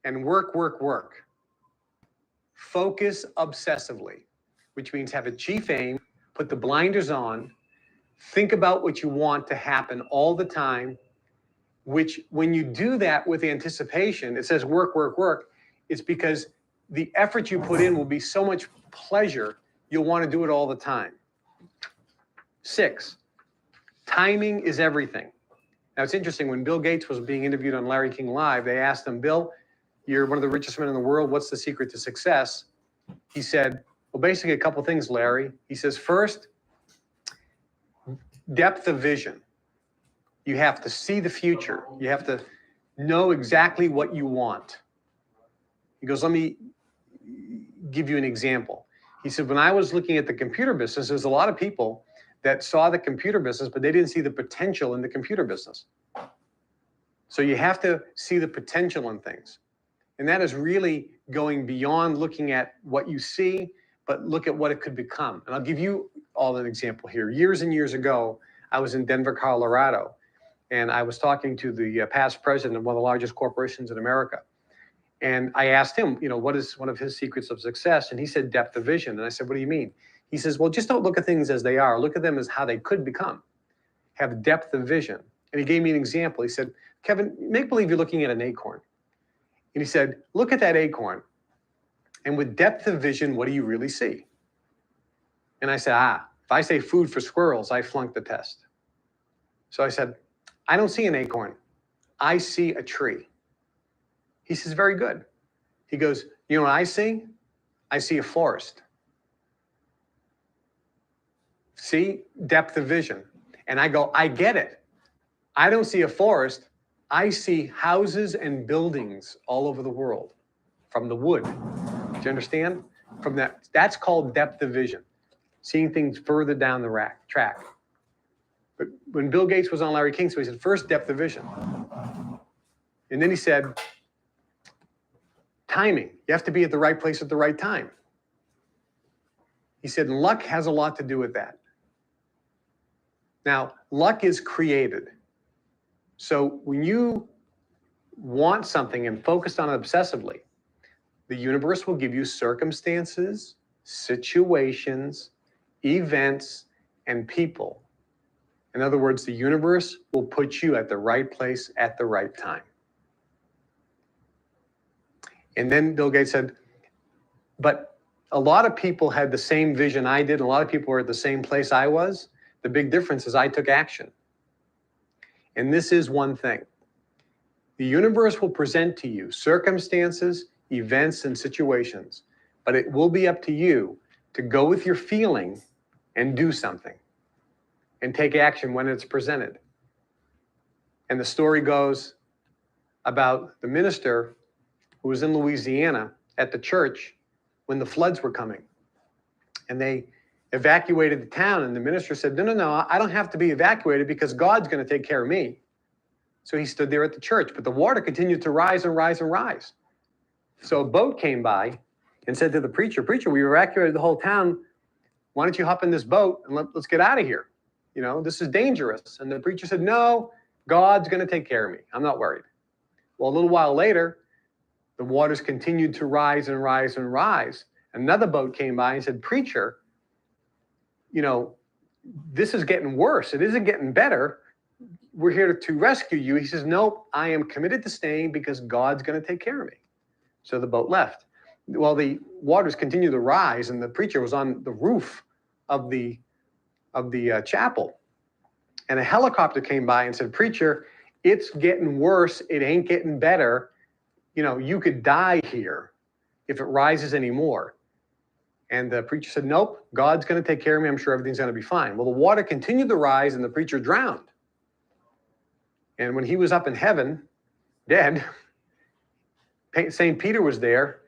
and work, work, work. Focus obsessively, which means have a chief aim, put the blinders on, think about what you want to happen all the time, which when you do that with anticipation, it says work, work, work, it's because the effort you put in will be so much pleasure, you'll want to do it all the time. 6, timing is everything. Now, it's interesting, when Bill Gates was being interviewed on Larry King Live, they asked him, Bill, you're one of the richest men in the world. What's the secret to success? He said, well, basically a couple things, Larry. He says, first, depth of vision. You have to see the future. You have to know exactly what you want. He goes, let me give you an example. He said, when I was looking at the computer business, there's a lot of people that saw the computer business, but they didn't see the potential in the computer business. So you have to see the potential in things. And that is really going beyond looking at what you see, but look at what it could become. And I'll give you all an example here. Years and years ago, I was in Denver, Colorado, and I was talking to the past president of one of the largest corporations in America. And I asked him, you know, what is one of his secrets of success? And he said, depth of vision. And I said, what do you mean? He says, well, just don't look at things as they are. Look at them as how they could become. Have depth of vision. And he gave me an example. He said, Kevin, make believe you're looking at an acorn. And he said, look at that acorn. And with depth of vision, what do you really see? And I said, if I say food for squirrels, I flunked the test. So I said, I don't see an acorn. I see a tree. He says, very good. He goes, you know what I see? I see a forest. See, depth of vision. And I go, I get it. I don't see a forest. I see houses and buildings all over the world from the wood. Do you understand? From that, that's called depth of vision. Seeing things further down the track. But when Bill Gates was on Larry King, so he said, first, depth of vision. And then he said, timing. You have to be at the right place at the right time. He said, luck has a lot to do with that. Now, luck is created. So when you want something and focus on it obsessively, the universe will give you circumstances, situations, events, and people. In other words, the universe will put you at the right place at the right time. And then Bill Gates said, but a lot of people had the same vision I did. A lot of people were at the same place I was. The big difference is I took action. And this is one thing. The universe will present to you circumstances, events, and situations, but it will be up to you to go with your feeling and do something and take action when it's presented. And the story goes about the minister who was in Louisiana at the church when the floods were coming. And they evacuated the town, and the minister said, no, I don't have to be evacuated because God's going to take care of me. So he stood there at the church, but the water continued to rise and rise and rise. So a boat came by and said to the preacher, we evacuated the whole town. Why don't you hop in this boat and let's get out of here? You know, this is dangerous. And the preacher said, no, God's going to take care of me. I'm not worried. Well, a little while later, the waters continued to rise and rise and rise. Another boat came by and said, preacher, you know, this is getting worse. It isn't getting better. We're here to rescue you. He says, nope, I am committed to staying because God's going to take care of me. So the boat left. Well, the waters continued to rise, and the preacher was on the roof of the chapel. And a helicopter came by and said, preacher, it's getting worse. It ain't getting better. You know, you could die here if it rises anymore. And the preacher said, nope, God's going to take care of me. I'm sure everything's going to be fine. Well, the water continued to rise, and the preacher drowned. And when he was up in heaven, dead, St. Peter was there,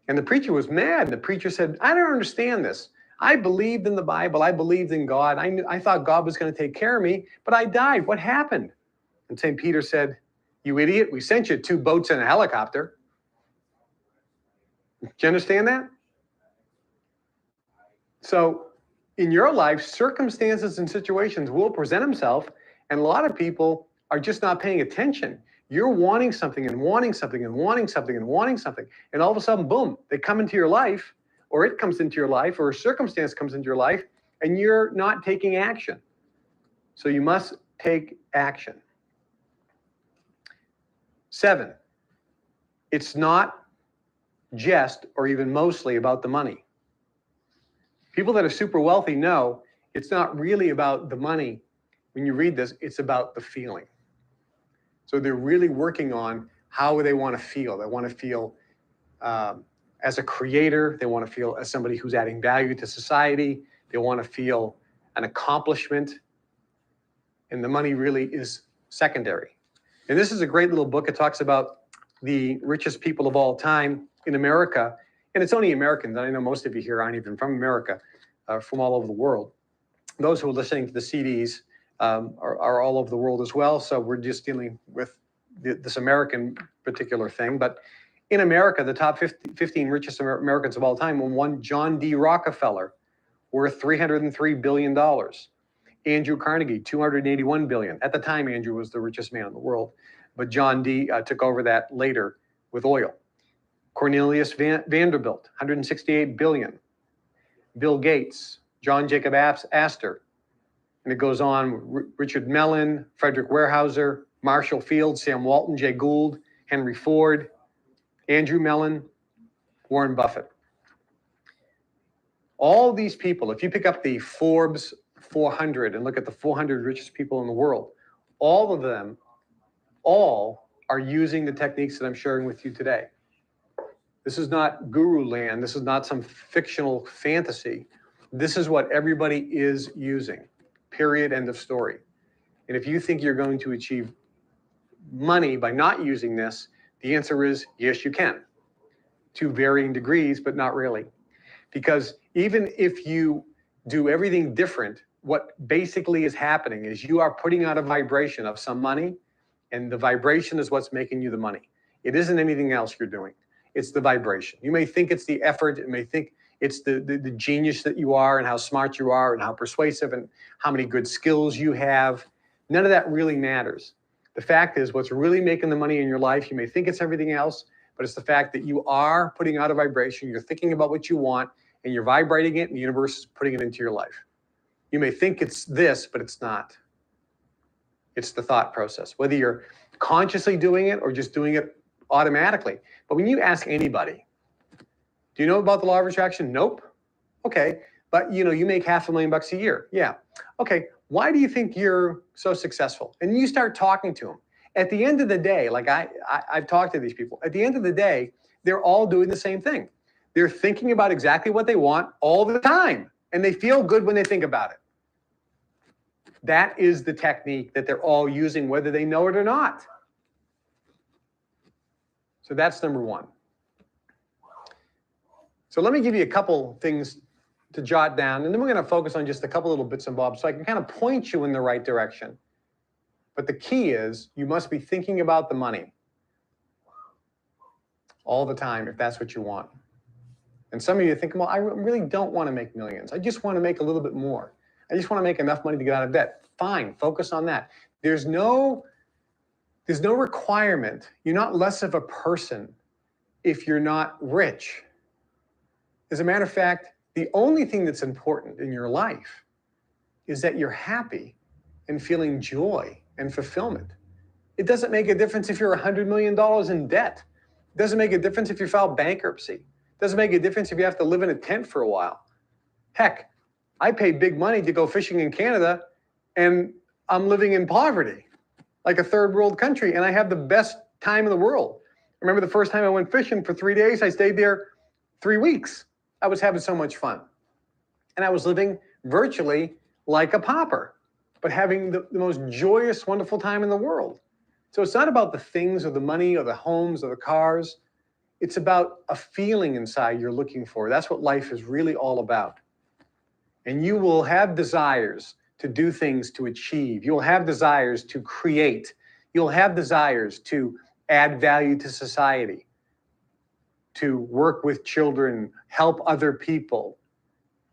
and the preacher was mad. The preacher said, I don't understand this. I believed in the Bible. I believed in God. I thought God was going to take care of me, but I died. What happened? And St. Peter said, you idiot, we sent you 2 boats and a helicopter. Do you understand that? So in your life, circumstances and situations will present themselves, and a lot of people are just not paying attention. You're wanting something and wanting something and wanting something and wanting something. And all of a sudden, boom, they come into your life, or it comes into your life, or a circumstance comes into your life, and you're not taking action. So you must take action. 7, it's not just or even mostly about the money. People that are super wealthy know it's not really about the money. When you read this, it's about the feeling. So they're really working on how they want to feel. They want to feel as a creator. They want to feel as somebody who's adding value to society. They want to feel an accomplishment. And the money really is secondary. And this is a great little book. It talks about the richest people of all time in America. And it's only Americans. I know most of you here aren't even from America, from all over the world. Those who are listening to the CDs are all over the world as well. So we're just dealing with this American particular thing. But in America, the top 15 richest Americans of all time, one John D. Rockefeller, worth $303 billion. Andrew Carnegie, $281 billion. At the time, Andrew was the richest man in the world. But John D. Took over that later with oil. Cornelius Vanderbilt, $168 billion. Bill Gates, John Jacob Astor. And it goes on, Richard Mellon, Frederick Weyerhaeuser, Marshall Fields, Sam Walton, Jay Gould, Henry Ford, Andrew Mellon, Warren Buffett. All these people, if you pick up the Forbes 400 and look at the 400 richest people in the world, all of them, are using the techniques that I'm sharing with you today. This is not guru land. This is not some fictional fantasy. This is what everybody is using. Period. End of story. And if you think you're going to achieve money by not using this, the answer is yes, you can. To varying degrees, but not really. Because even if you do everything different, what basically is happening is you are putting out a vibration of some money, and the vibration is what's making you the money. It isn't anything else you're doing. It's the vibration. You may think it's the effort. You may think it's the genius that you are and how smart you are and how persuasive and how many good skills you have. None of that really matters. The fact is, what's really making the money in your life, you may think it's everything else, but it's the fact that you are putting out a vibration. You're thinking about what you want, and you're vibrating it, and the universe is putting it into your life. You may think it's this, but it's not. It's the thought process, whether you're consciously doing it or just doing it automatically. But when you ask anybody, do you know about the law of attraction? Nope. Okay. But you make $500,000 a year. Yeah. Okay. Why do you think you're so successful? And you start talking to them. At the end of the day, like I've talked to these people, at the end of the day, they're all doing the same thing. They're thinking about exactly what they want all the time. And they feel good when they think about it. That is the technique that they're all using, whether they know it or not. So that's number 1. So let me give you a couple things to jot down, and then we're going to focus on just a couple little bits and bobs so I can kind of point you in the right direction. But the key is you must be thinking about the money all the time if that's what you want. And some of you think, well, I really don't want to make millions. I just want to make a little bit more. I just want to make enough money to get out of debt. Fine, focus on that. There's no requirement. You're not less of a person if you're not rich. As a matter of fact, the only thing that's important in your life is that you're happy and feeling joy and fulfillment. It doesn't make a difference if you're $100 million in debt. It doesn't make a difference if you file bankruptcy. It doesn't make a difference if you have to live in a tent for a while. Heck, I pay big money to go fishing in Canada, and I'm living in poverty, like a third world country, and I have the best time in the world. I remember the first time I went fishing for 3 days, I stayed there 3 weeks. I was having so much fun. And I was living virtually like a pauper, but having the most joyous, wonderful time in the world. So it's not about the things or the money or the homes or the cars. It's about a feeling inside you're looking for. That's what life is really all about. And you will have desires to do things to achieve. You'll have desires to create. You'll have desires to add value to society, to work with children, help other people.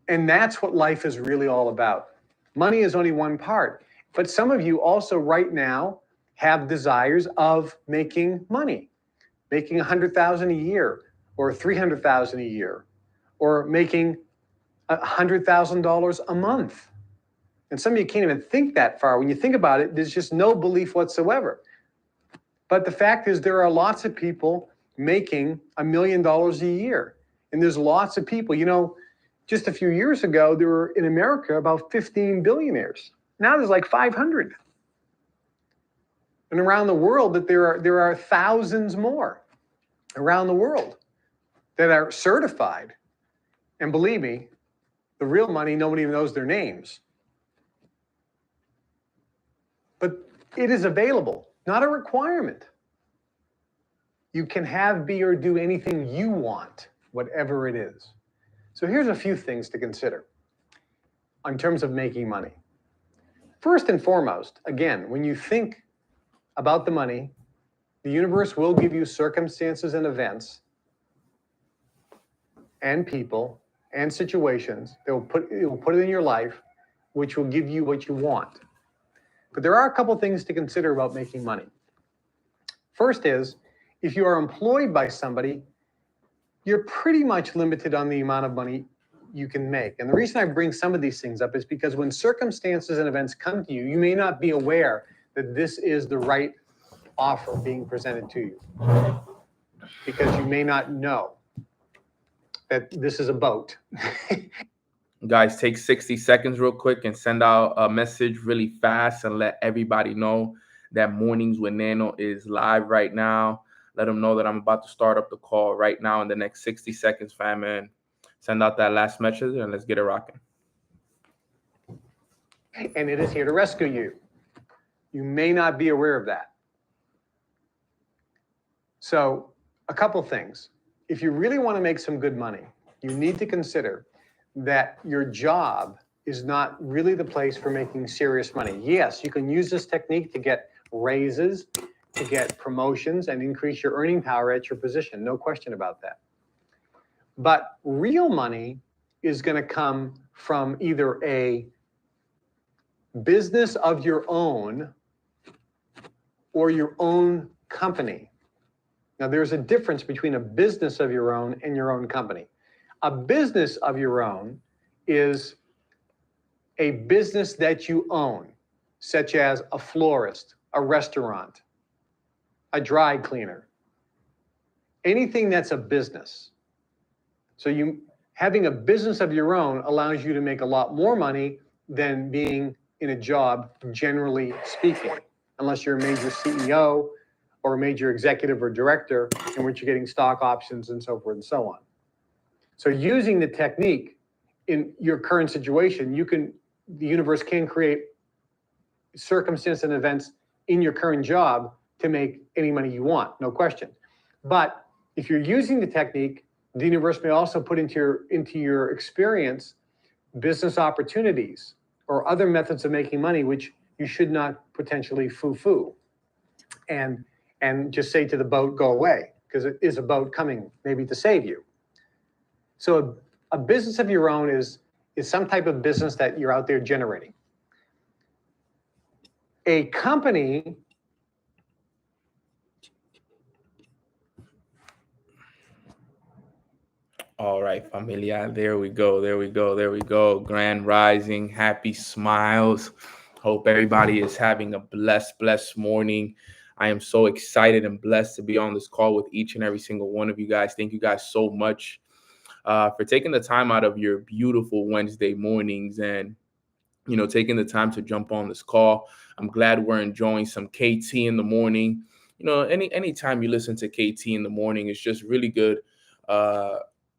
And that's what life is really all about. Money is only one part. But some of you also right now have desires of making money, making $100,000 a year, or $300,000 a year, or making $100,000 a month. And some of you can't even think that far. When you think about it, there's just no belief whatsoever. But the fact is, there are lots of people making $1 million a year. And there's lots of people, you know, just a few years ago, there were in America about 15 billionaires. Now there's like 500. And around the world, that there are thousands more around the world that are certified. And believe me, the real money, nobody even knows their names. But it is available, not a requirement. You can have, be, or do anything you want, whatever it is. So here's a few things to consider in terms of making money. First and foremost, again, when you think about the money, the universe will give you circumstances and events and people and situations that will put it in your life, which will give you what you want. But there are a couple things to consider about making money. First is, if you are employed by somebody, you're pretty much limited on the amount of money you can make. And the reason I bring some of these things up is because when circumstances and events come to you, you may not be aware that this is the right offer being presented to you, because you may not know that this is a boat. Guys, take 60 seconds real quick and send out a message really fast and let everybody know that Mornings with Nano is live right now. Let them know that I'm about to start up the call right now in the next 60 seconds, fam, and send out that last message and let's get it rocking. And it is here to rescue you. You may not be aware of that. So a couple things. If you really want to make some good money, you need to consider that your job is not really the place for making serious money. Yes, you can use this technique to get raises, to get promotions, and increase your earning power at your position. No question about that. But real money is going to come from either a business of your own or your own company. Now, there's a difference between a business of your own and your own company. A business of your own is a business that you own, such as a florist, a restaurant, a dry cleaner, anything that's a business. So having a business of your own allows you to make a lot more money than being in a job, generally speaking, unless you're a major CEO or a major executive or director in which you're getting stock options and so forth and so on. So using the technique in your current situation, the universe can create circumstances and events in your current job to make any money you want, no question. But if you're using the technique, the universe may also put into your experience business opportunities or other methods of making money, which you should not potentially foo-foo and just say to the boat, go away, because it is a boat coming maybe to save you. So a business of your own is some type of business that you're out there generating. A company All right, familia. There we go. Grand rising, happy smiles. Hope everybody is having a blessed morning. I am so excited and blessed to be on this call with each and every single one of you guys. Thank you guys so much for taking the time out of your beautiful Wednesday mornings and, taking the time to jump on this call. I'm glad we're enjoying some KT in the morning. Anytime you listen to KT in the morning, it's just really good.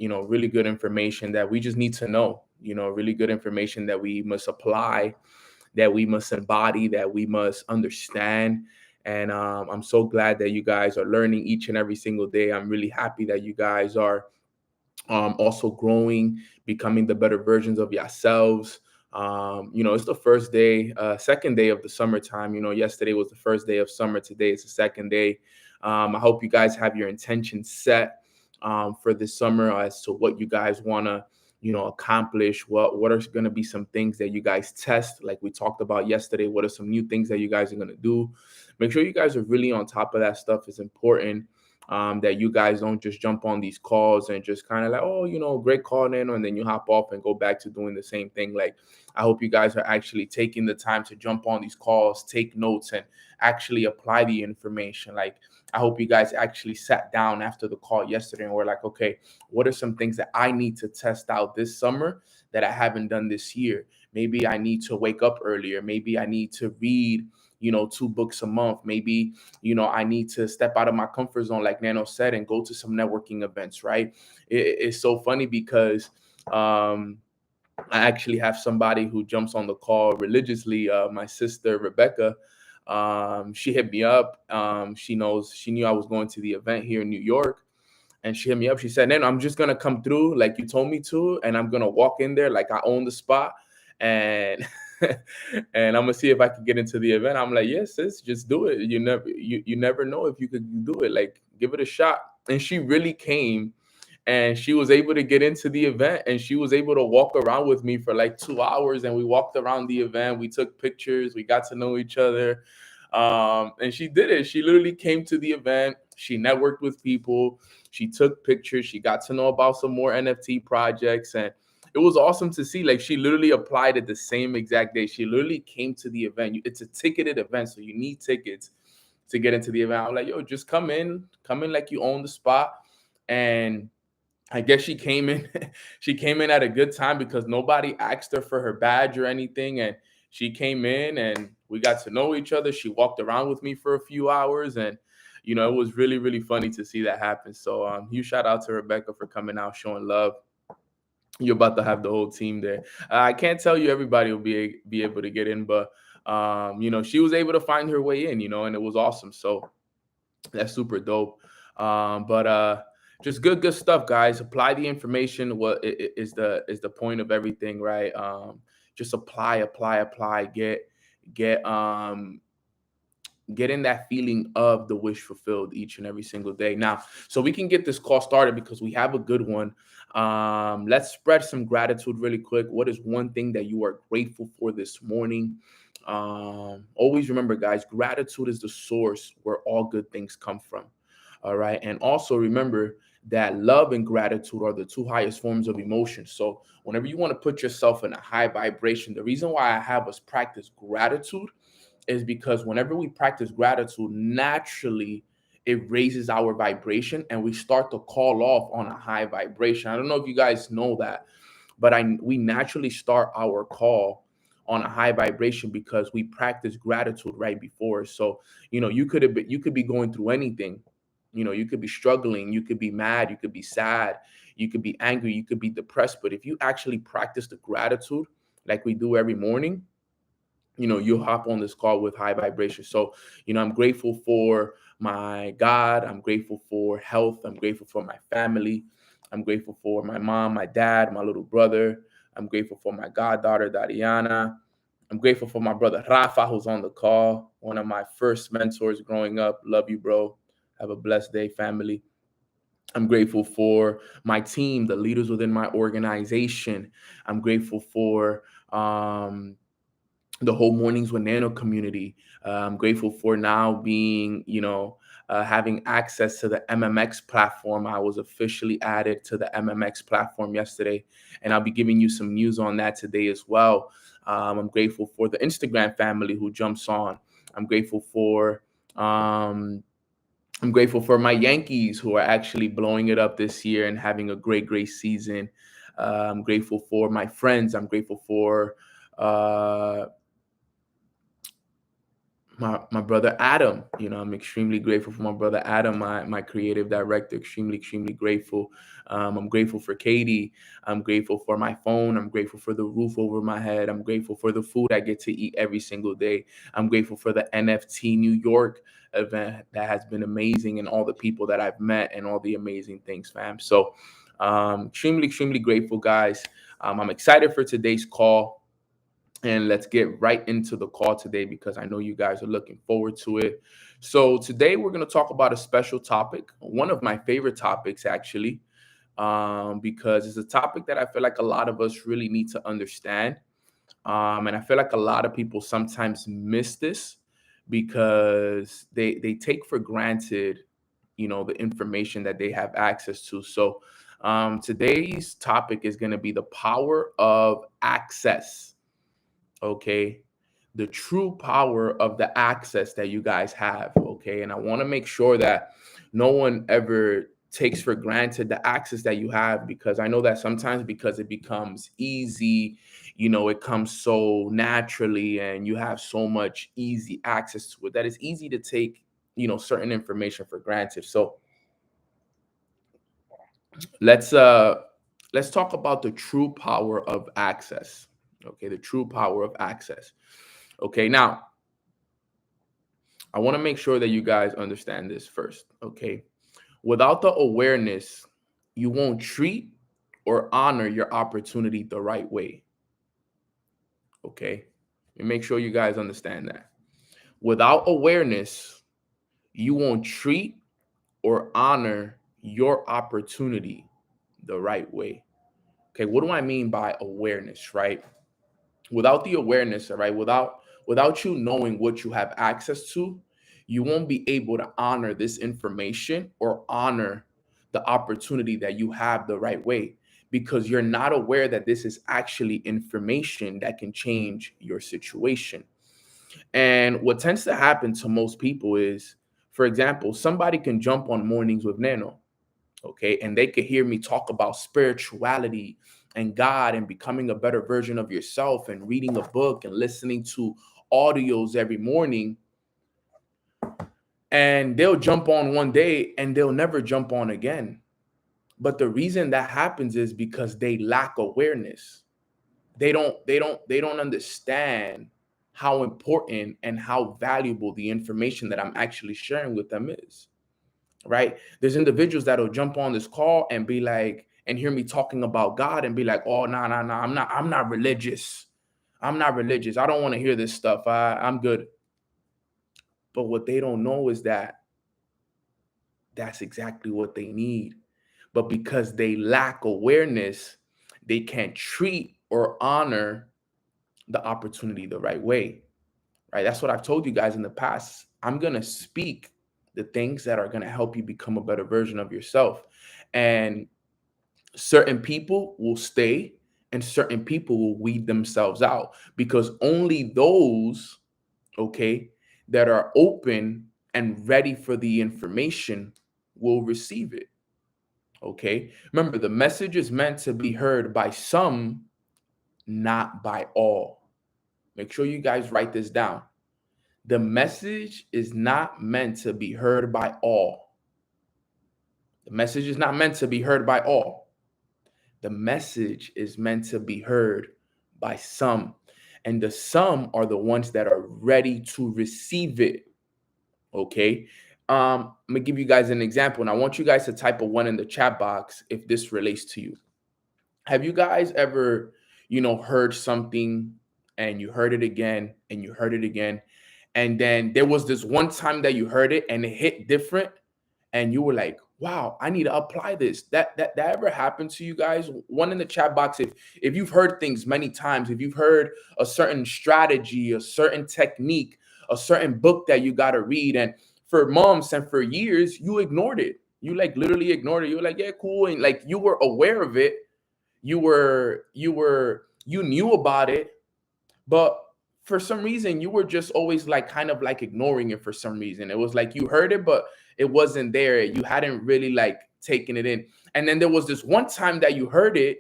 Really good information that we just need to know, really good information that we must apply, that we must embody, that we must understand. And I'm so glad that you guys are learning each and every single day. I'm really happy that you guys are also growing, becoming the better versions of yourselves. It's the first day, second day of the summertime. Yesterday was the first day of summer. Today is the second day. I hope you guys have your intentions set for this summer as to what you guys want to accomplish? What are going to be some things that you guys test, like we talked about yesterday? What are some new things that you guys are going to do? Make sure you guys are really on top of that stuff. It's important that you guys don't just jump on these calls and just kind of like, oh, great call in, and then you hop off and go back to doing the same thing. Like, I hope you guys are actually taking the time to jump on these calls, take notes, and actually apply the information. Like, I hope you guys actually sat down after the call yesterday and were like, okay, what are some things that I need to test out this summer that I haven't done this year? Maybe I need to wake up earlier. Maybe I need to read 2 books a month. Maybe, I need to step out of my comfort zone, like Nano said, and go to some networking events, right? It's so funny because I actually have somebody who jumps on the call religiously. My sister, Rebecca, she hit me up. She knew I was going to the event here in New York. And she hit me up. She said, "Nano, I'm just going to come through like you told me to. And I'm going to walk in there like I own the spot. And and I'm gonna see if I can get into the event." I'm like, "Yes, sis, just do it. You never know if you could do it. Like, give it a shot." And she really came, and she was able to get into the event, and she was able to walk around with me for like 2 hours, and we walked around the event. We took pictures. We got to know each other. And she did it. She literally came to the event. She networked with people. She took pictures. She got to know about some more NFT projects, and it was awesome to see. Like, she literally applied it the same exact day. She literally came to the event. It's a ticketed event, so you need tickets to get into the event. I'm like, yo, just come in like you own the spot. And I guess she came in, she came in at a good time because nobody asked her for her badge or anything. And she came in and we got to know each other. She walked around with me for a few hours, and it was really, really funny to see that happen. So huge shout out to Rebecca for coming out, showing love. You're about to have the whole team there. I can't tell you everybody will be able to get in, but she was able to find her way in, and it was awesome. So that's super dope. But just good stuff, guys. Apply the information. What is the point of everything, right? Just apply. Get getting that feeling of the wish fulfilled each and every single day. Now, so we can get this call started because we have a good one. Let's spread some gratitude really quick. What is one thing that you are grateful for this morning? Always remember, guys, gratitude is the source where all good things come from. All right. And also remember that love and gratitude are the two highest forms of emotion. So whenever you want to put yourself in a high vibration, the reason why I have us practice gratitude is because whenever we practice gratitude, naturally it raises our vibration and we start to call off on a high vibration. I don't know if you guys know that, but we naturally start our call on a high vibration because we practice gratitude right before. So, you could be going through anything. You could be struggling, you could be mad, you could be sad, you could be angry, you could be depressed. But if you actually practice the gratitude like we do every morning, you'll hop on this call with high vibration. So, I'm grateful for my God. I'm grateful for health. I'm grateful for my family. I'm grateful for my mom, my dad, my little brother. I'm grateful for my goddaughter, Dariana. I'm grateful for my brother, Rafa, who's on the call. One of my first mentors growing up. Love you, bro. Have a blessed day, family. I'm grateful for my team, the leaders within my organization. I'm grateful for the whole Mornings with Nano community. I'm grateful for now being, having access to the MMX platform. I was officially added to the MMX platform yesterday, and I'll be giving you some news on that today as well. I'm grateful for the Instagram family who jumps on. I'm grateful for my Yankees who are actually blowing it up this year and having a great season. I'm grateful for my friends. I'm grateful for my brother Adam. I'm extremely grateful for my brother Adam, my creative director. Extremely grateful. I'm grateful for Katie. I'm grateful for my phone. I'm grateful for the roof over my head. I'm grateful for the food I get to eat every single day. I'm grateful for the NFT New York event that has been amazing, and all the people that I've met and all the amazing things, fam. So extremely grateful, guys. I'm excited for today's call. And let's get right into the call today because I know you guys are looking forward to it. So today we're going to talk about a special topic, one of my favorite topics, actually. because it's a topic that I feel like a lot of us really need to understand. And I feel like a lot of people sometimes miss this because they take for granted, the information that they have access to. So today's topic is going to be the power of access. Okay. The true power of the access that you guys have. Okay. And I want to make sure that no one ever takes for granted the access that you have, because I know that sometimes, because it becomes easy, it comes so naturally and you have so much easy access to it, that it's easy to take, certain information for granted. So let's talk about the true power of access. Okay, the true power of access. Okay, now I want to make sure that you guys understand this first. Okay, without the awareness, you won't treat or honor your opportunity the right way. Okay, and make sure you guys understand that. Without awareness, you won't treat or honor your opportunity the right way. Okay, what do I mean by awareness, right? Without the awareness, all right, without you knowing what you have access to, you won't be able to honor this information or honor the opportunity that you have the right way, because you're not aware that this is actually information that can change your situation. And what tends to happen to most people is, for example, somebody can jump on Mornings with Nano, okay, and they could hear me talk about spirituality and God and becoming a better version of yourself and reading a book and listening to audios every morning. And they'll jump on one day and they'll never jump on again. But the reason that happens is because they lack awareness. They don't understand how important and how valuable the information that I'm actually sharing with them is. Right? There's individuals that'll jump on this call and be like, and hear me talking about God and be like, oh, no, no, no, I'm not religious. I'm not religious. I don't want to hear this stuff. I'm good. But what they don't know is that that's exactly what they need. But because they lack awareness, they can't treat or honor the opportunity the right way. Right? That's what I've told you guys in the past. I'm going to speak the things that are going to help you become a better version of yourself. And certain people will stay and certain people will weed themselves out, because only those, okay, that are open and ready for the information will receive it. Okay. Remember, the message is meant to be heard by some, not by all. Make sure you guys write this down. The message is not meant to be heard by all. The message is not meant to be heard by all. The message is meant to be heard by some. And the some are the ones that are ready to receive it. Okay. I'm gonna give you guys an example, and I want you guys to type a 1 in the chat box if this relates to you. Have you guys ever, heard something and you heard it again and you heard it again, and then there was this one time that you heard it and it hit different, and you were like, wow, I need to apply this? That ever happened to you guys? 1 in the chat box if you've heard things many times, if you've heard a certain strategy, a certain technique, a certain book that you got to read, and for months and for years you ignored it. You like literally ignored it. You were like, yeah, cool, and like you were aware of it. You knew about it, but for some reason you were just always like kind of like ignoring it. For some reason it was like you heard it, but it wasn't there. You hadn't really like taken it in. And then there was this one time that you heard it,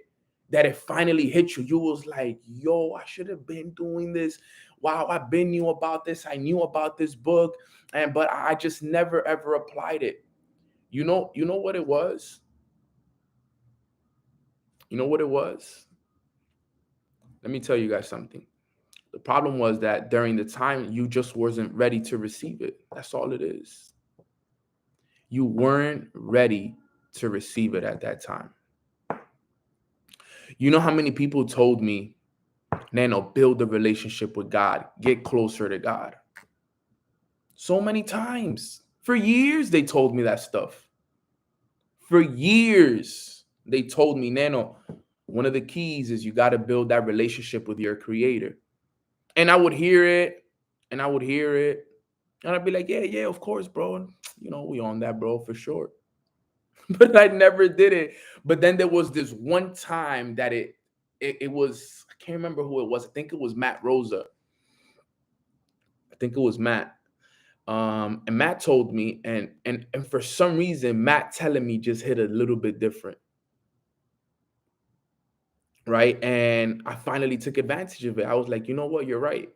that it finally hit you. You was like, yo, I should have been doing this. Wow, I've been knew about this. I knew about this book, but I just never ever applied it. You know what it was? You know what it was? Let me tell you guys something. The problem was that during the time you just wasn't ready to receive it. That's all it is. You weren't ready to receive it at that time. You know how many people told me, Nano, build a relationship with God, get closer to God? So many times. For years, they told me that stuff. For years, they told me, Nano, one of the keys is you got to build that relationship with your creator. And I would hear it, and I would hear it, and I'd be like, yeah, of course, bro. And, we on that, bro, for sure. But I never did it. But then there was this one time that it was, I can't remember who it was. I think it was Matt Rosa. I think it was Matt. And Matt told me, and for some reason, Matt telling me just hit a little bit different. Right. And I finally took advantage of it. I was like, you know what? You're right.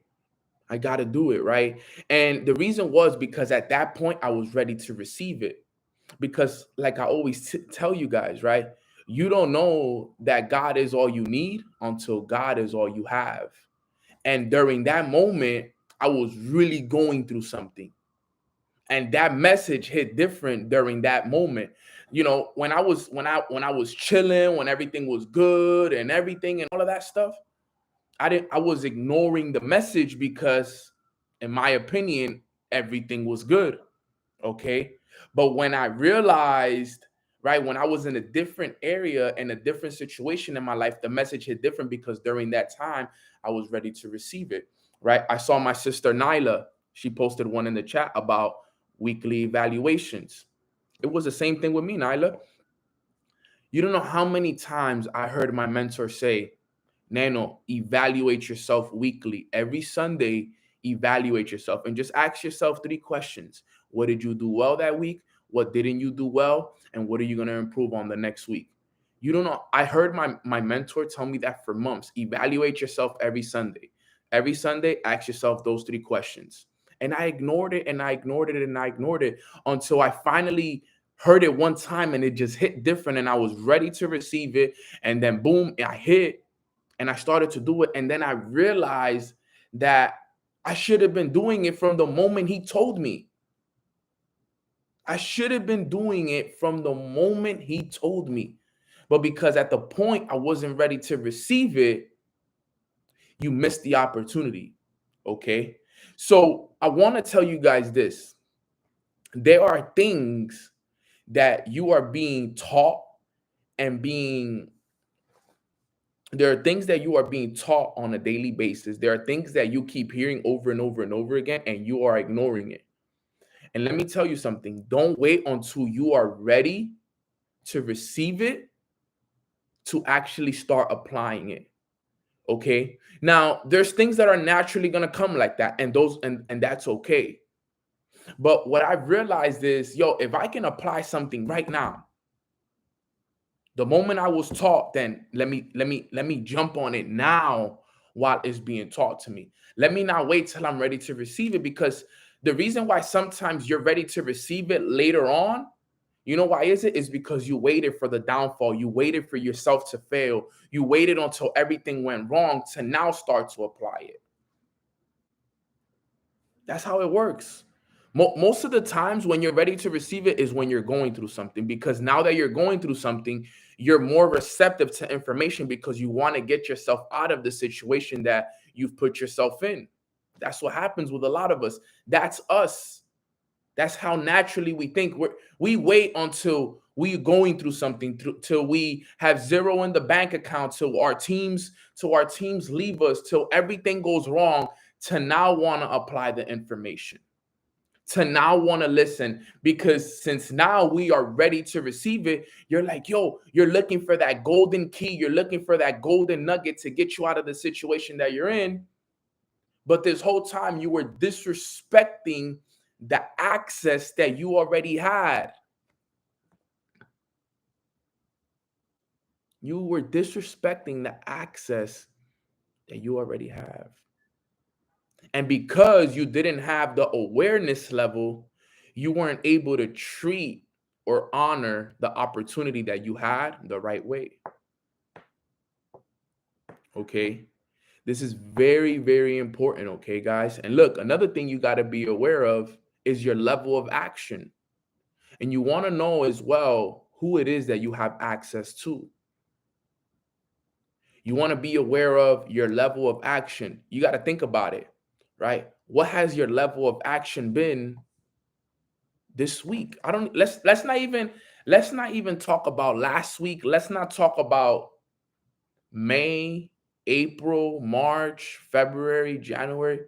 I got to do it. Right. And the reason was because at that point, I was ready to receive it. Because, like I always tell you guys, right? You don't know that God is all you need until God is all you have. And during that moment, I was really going through something. And that message hit different during that moment. When I was chilling, when everything was good and everything and all of that stuff, I was ignoring the message because, in my opinion, everything was good. Okay. But when I realized, right, when I was in a different area and a different situation in my life, the message hit different because during that time, I was ready to receive it. Right. I saw my sister Nyla. She posted one in the chat about weekly evaluations. It was the same thing with me, Nyla. You don't know how many times I heard my mentor say, Nano, evaluate yourself weekly. Every Sunday, evaluate yourself and just ask yourself 3 questions. What did you do well that week? What didn't you do well? And what are you going to improve on the next week? You don't know. I heard my mentor tell me that for months. Evaluate yourself every Sunday. Every Sunday, ask yourself those 3 questions. And I ignored it and I ignored it and I ignored it until I finally heard it one time and it just hit different and I was ready to receive it. And then boom, I hit and I started to do it. And then I realized that I should have been doing it from the moment he told me. I should have been doing it from the moment he told me. But because at the point I wasn't ready to receive it, you missed the opportunity. Okay. So I want to tell you guys this. There are things that you are being taught and there are things that you are being taught on a daily basis. There are things that you keep hearing over and over and over again, and you are ignoring it. And let me tell you something. Don't wait until you are ready to receive it to actually start applying it. Okay. Now, there's things that are naturally going to come like that, and that's okay. But what I've realized is, if I can apply something right now, the moment I was taught, then let me jump on it now while it's being taught to me. Let me not wait till I'm ready to receive it, because the reason why sometimes you're ready to receive it later on, you know why is it? Is because you waited for the downfall. You waited for yourself to fail. You waited until everything went wrong to now start to apply it. That's how it works. Most of the times when you're ready to receive it is when you're going through something, because now that you're going through something, you're more receptive to information because you want to get yourself out of the situation that you've put yourself in. That's what happens with a lot of us. That's us. That's how naturally we think. We wait until we're going through something, till we have zero in the bank account, till our teams leave us, till everything goes wrong, to now want to apply the information, to now want to listen, because since now we are ready to receive it, you're like, you're looking for that golden key. You're looking for that golden nugget to get you out of the situation that you're in. But this whole time you were disrespecting the access that you already had. You were disrespecting the access that you already have. And because you didn't have the awareness level, you weren't able to treat or honor the opportunity that you had the right way. Okay. This is very, very important. Okay, guys. And look, another thing you got to be aware of is your level of action. And you want to know as well who it is that you have access to. You want to be aware of your level of action. You got to think about it, right? What has your level of action been this week? Let's not even Let's not even talk about last week. Let's not talk about May, April, March, February, January.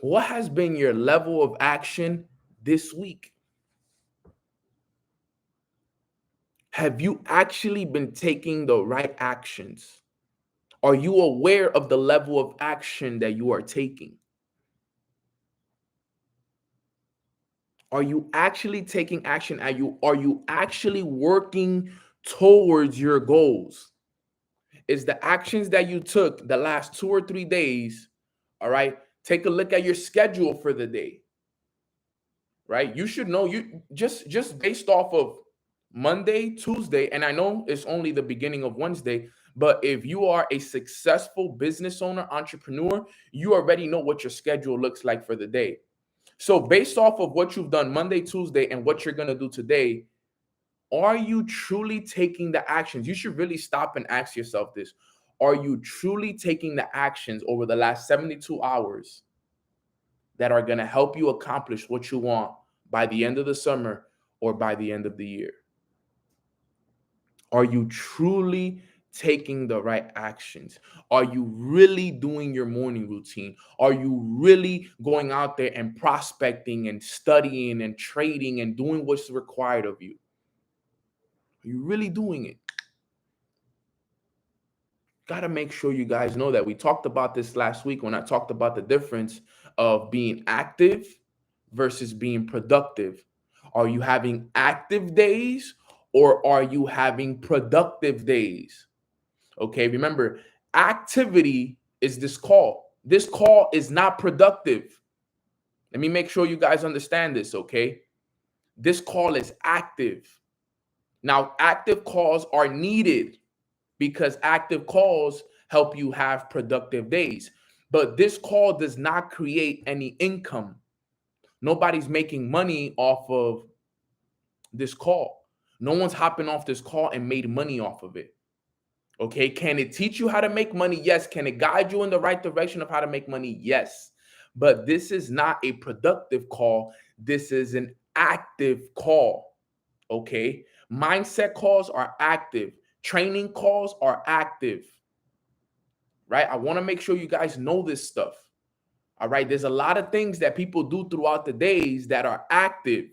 What has been your level of action this week? Have you actually been taking the right actions? Are you aware of the level of action that you are taking? Are you actually taking action? Are you actually working towards your goals? Is the actions that you took the last 2 or 3 days, all right? Take a look at your schedule for the day, right? You should know, you just based off of Monday, Tuesday, and I know it's only the beginning of Wednesday, but if you are a successful business owner, entrepreneur, you already know what your schedule looks like for the day. So based off of what you've done Monday, Tuesday, and what you're going to do today, are you truly taking the actions? You should really stop and ask yourself this. Are you truly taking the actions over the last 72 hours that are going to help you accomplish what you want by the end of the summer or by the end of the year? Are you truly taking the right actions? Are you really doing your morning routine? Are you really going out there and prospecting and studying and trading and doing what's required of you? Are you really doing it? Got to make sure you guys know that. We talked about this last week when I talked about the difference of being active versus being productive. Are you having active days or are you having productive days? Okay, remember, activity is this call. This call is not productive. Let me make sure you guys understand this, okay? This call is active. Now, active calls are needed because active calls help you have productive days. But this call does not create any income. Nobody's making money off of this call. No one's hopping off this call and made money off of it. Okay. Can it teach you how to make money? Yes. Can it guide you in the right direction of how to make money? Yes. But this is not a productive call. This is an active call. Okay. Mindset calls are active. Training calls are active. Right? I want to make sure you guys know this stuff. All right. There's a lot of things that people do throughout the days that are active.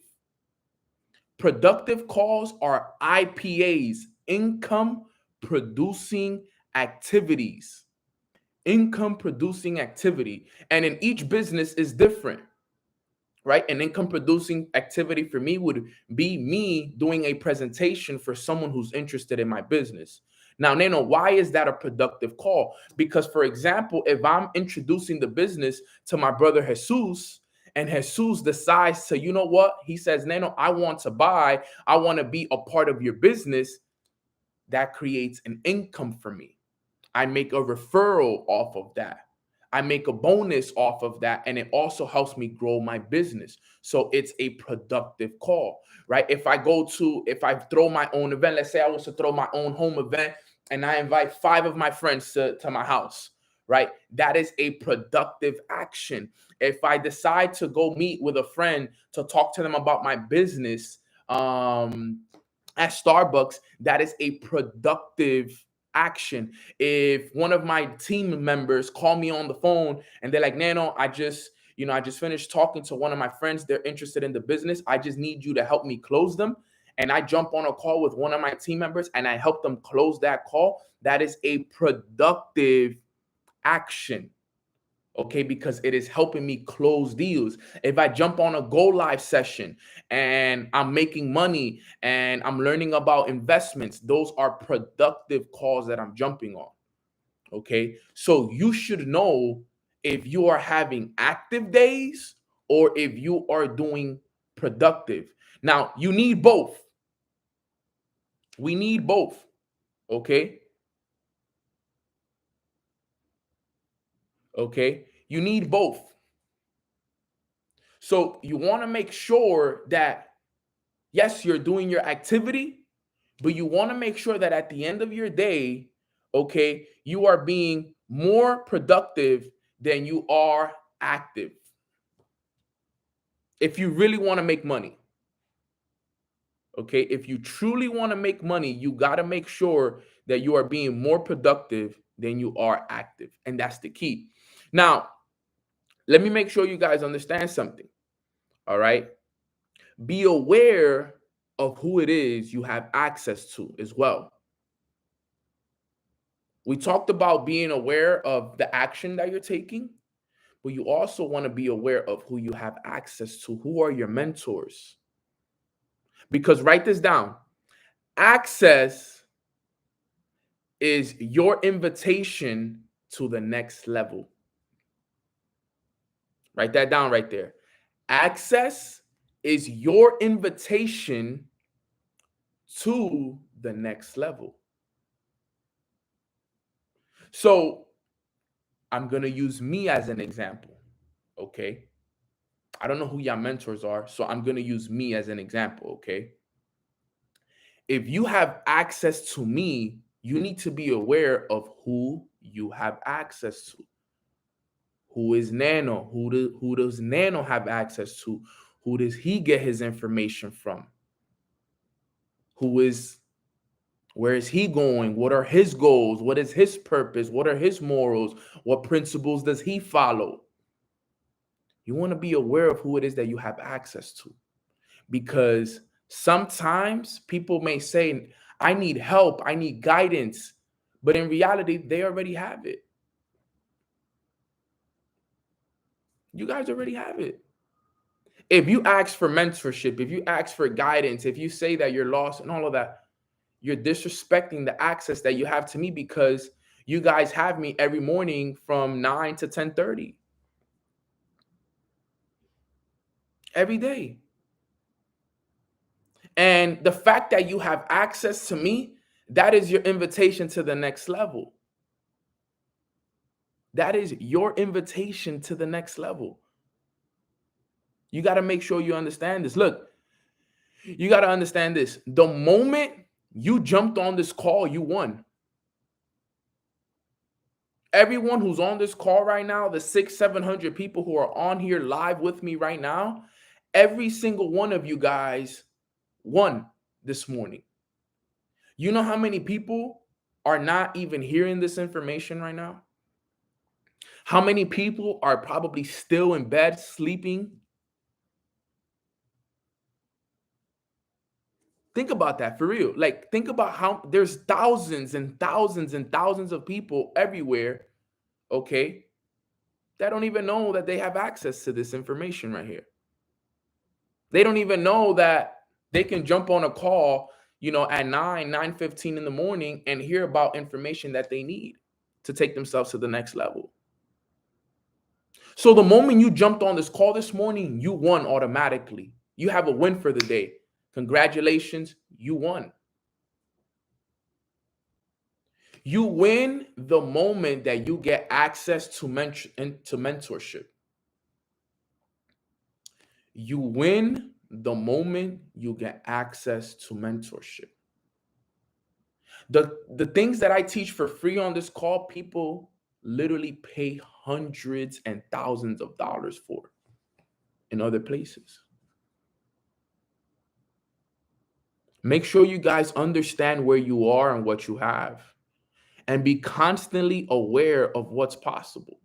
Productive calls are IPAs, income producing activities. Income producing activity. And in each business is different, right? An income producing activity for me would be me doing a presentation for someone who's interested in my business. Now, Nano, why is that a productive call? Because, for example, if I'm introducing the business to my brother Jesus, and Jesus decides to, you know what? He says, Nano, I want to buy, I want to be a part of your business. That creates an income for me. I make a referral off of that. I make a bonus off of that. And it also helps me grow my business. So it's a productive call, right? If I throw my own event, let's say I was to throw my own home event and I invite 5 of my friends to my house, right? That is a productive action. If I decide to go meet with a friend to talk to them about my business, at Starbucks, that is a productive action. If one of my team members call me on the phone and they're like, Nano, I just finished talking to one of my friends. They're interested in the business. I just need you to help me close them. And I jump on a call with one of my team members and I help them close that call. That is a productive action. Okay, because it is helping me close deals. If I jump on a go live session and I'm making money and I'm learning about investments, those are productive calls that I'm jumping on. Okay, so you should know if you are having active days or if you are doing productive. Now, you need both. We need both. Okay. Okay. You need both. So you want to make sure that, yes, you're doing your activity, but you want to make sure that at the end of your day, okay, you are being more productive than you are active. If you really want to make money. Okay. If you truly want to make money, you got to make sure that you are being more productive than you are active. And that's the key. Now, let me make sure you guys understand something. All right. Be aware of who it is you have access to as well. We talked about being aware of the action that you're taking, but you also want to be aware of who you have access to. Who are your mentors? Because write this down. Access is your invitation to the next level. Write that down right there. Access is your invitation to the next level. So I'm going to use me as an example. Okay. I don't know who your mentors are, so I'm going to use me as an example. Okay. If you have access to me, you need to be aware of who you have access to. Who is Nano? Who does Nano have access to? Who does he get his information from? Where is he going? What are his goals? What is his purpose? What are his morals? What principles does he follow? You want to be aware of who it is that you have access to, because sometimes people may say, I need help, I need guidance, but in reality, they already have it. You guys already have it. If you ask for mentorship, if you ask for guidance, if you say that you're lost and all of that, you're disrespecting the access that you have to me, because you guys have me every morning from 9 to 10:30 every day. And the fact that you have access to me, that is your invitation to the next level. That is your invitation to the next level. You got to make sure you understand this. Look, you got to understand this. The moment you jumped on this call, you won. Everyone who's on this call right now, the 600-700 people who are on here live with me right now, every single one of you guys won this morning. You know how many people are not even hearing this information right now? How many people are probably still in bed sleeping? Think about that for real. Like, think about how there's thousands and thousands and thousands of people everywhere, okay, that don't even know that they have access to this information right here. They don't even know that they can jump on a call, at 9:15 in the morning and hear about information that they need to take themselves to the next level. So the moment you jumped on this call this morning, you won automatically. You have a win for the day. Congratulations, you won. You win the moment that you get access to mentorship. You win the moment you get access to mentorship. The things that I teach for free on this call, people literally pay hundreds and thousands of dollars for in other places. Make sure you guys understand where you are and what you have, and be constantly aware of what's possible.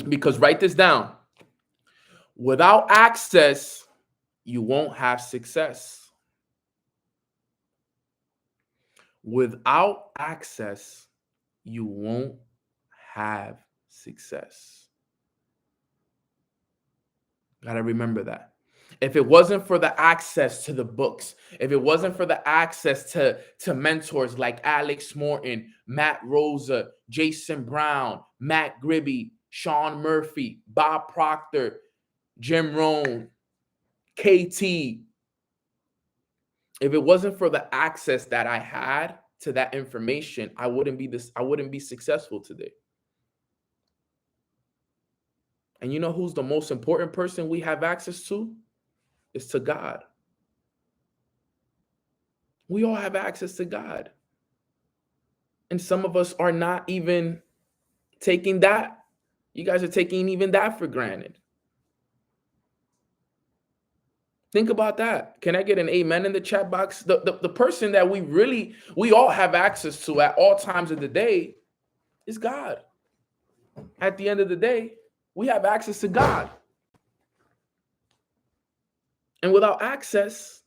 Because write this down. Without access, you won't have success. Without access, you won't have success. Gotta remember that. If it wasn't for the access to the books, if it wasn't for the access to mentors like Alex Morton, Matt Rosa, Jason Brown, Matt Gribby, Sean Murphy, Bob Proctor, Jim Rohn, KT, if it wasn't for the access that I had to that information, I wouldn't be successful today. And you know who's the most important person we have access to? It's to God. We all have access to God. And some of us are not even taking that. You guys are taking even that for granted. Think about that. Can I get an amen in the chat box? The person that we all have access to at all times of the day is God. At the end of the day, we have access to God. And without access,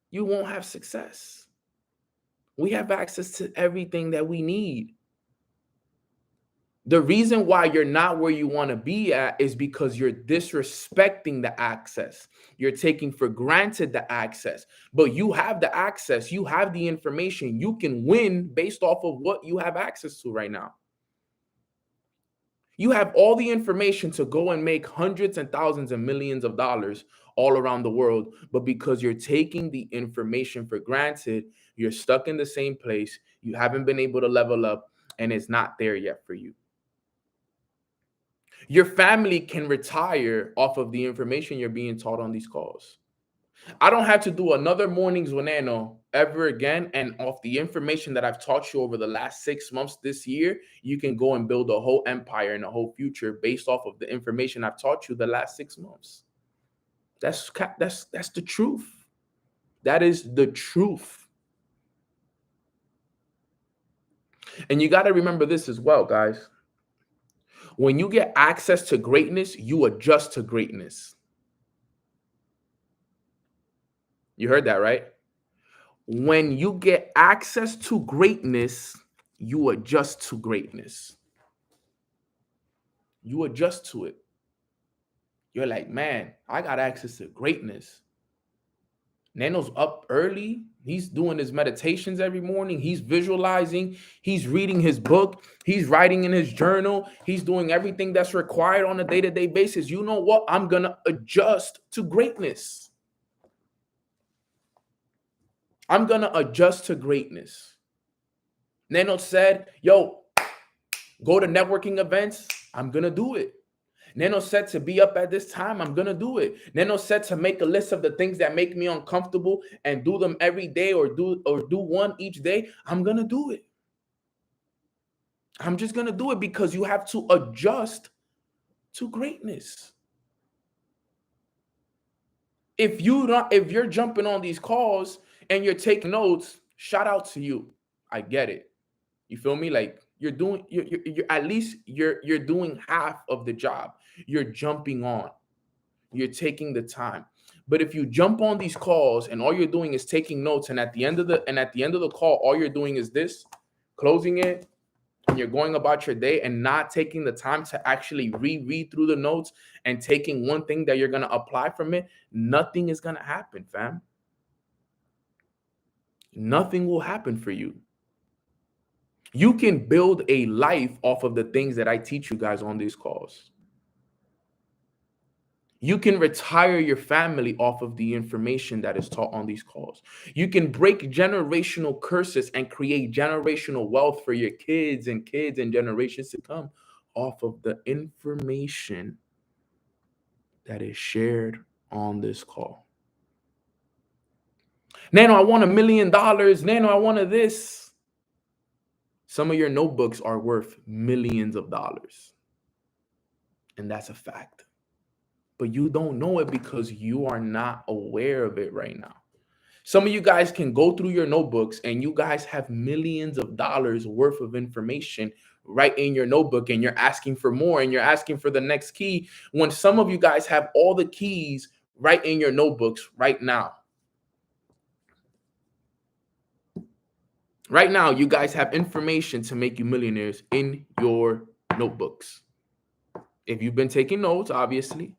you won't have success. We have access to everything that we need. The reason why you're not where you want to be at is because you're disrespecting the access. You're taking for granted the access. But you have the access, you have the information. You can win based off of what you have access to right now. You have all the information to go and make hundreds and thousands and millions of dollars all around the world. But because you're taking the information for granted, you're stuck in the same place. You haven't been able to level up, and it's not there yet for you. Your family can retire off of the information you're being taught on these calls. I don't have to do another morning's Veneno ever again. And off the information that I've taught you over the last 6 months this year, you can go and build a whole empire and a whole future based off of the information I've taught you the last 6 months. That's the truth. That is the truth. And you got to remember this as well, guys. When you get access to greatness, you adjust to greatness. You heard that, right? When you get access to greatness, you adjust to greatness. You adjust to it. You're like, man, I got access to greatness. Nano's up early. He's doing his meditations every morning. He's visualizing. He's reading his book. He's writing in his journal. He's doing everything that's required on a day-to-day basis. You know what? I'm going to adjust to greatness. I'm going to adjust to greatness. Nano said, yo, go to networking events. I'm going to do it. Nano said to be up at this time. I'm going to do it. Nano said to make a list of the things that make me uncomfortable and do them every day or do one each day. I'm going to do it. I'm just going to do it because you have to adjust to greatness. If you're jumping on these calls and you're taking notes, shout out to you. I get it. You feel me? Like you're doing, you're at least you're doing half of the job. You're jumping on. You're taking the time. But if you jump on these calls and all you're doing is taking notes, and at the end of the call, all you're doing is this, closing it, and you're going about your day and not taking the time to actually reread through the notes and taking one thing that you're going to apply from it, nothing is going to happen, fam. Nothing will happen for you. You can build a life off of the things that I teach you guys on these calls. You can retire your family off of the information that is taught on these calls. You can break generational curses and create generational wealth for your kids and generations to come off of the information that is shared on this call. Nano, I want $1 million. Nano, I want this. Some of your notebooks are worth millions of dollars. And that's a fact. But you don't know it because you are not aware of it right now. Some of you guys can go through your notebooks and you guys have millions of dollars worth of information right in your notebook, and you're asking for more and you're asking for the next key when some of you guys have all the keys right in your notebooks right now. Right now, you guys have information to make you millionaires in your notebooks. If you've been taking notes, obviously.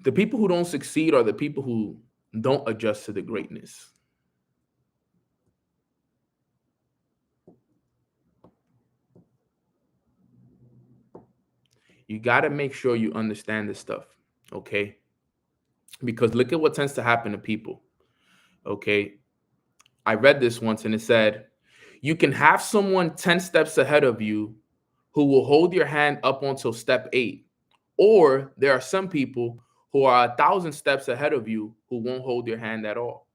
The people who don't succeed are the people who don't adjust to the greatness. You got to make sure you understand this stuff, okay? Because look at what tends to happen to people, okay? I read this once and it said, you can have someone 10 steps ahead of you who will hold your hand up until step 8. Or there are some people who are 1,000 steps ahead of you who won't hold your hand at all.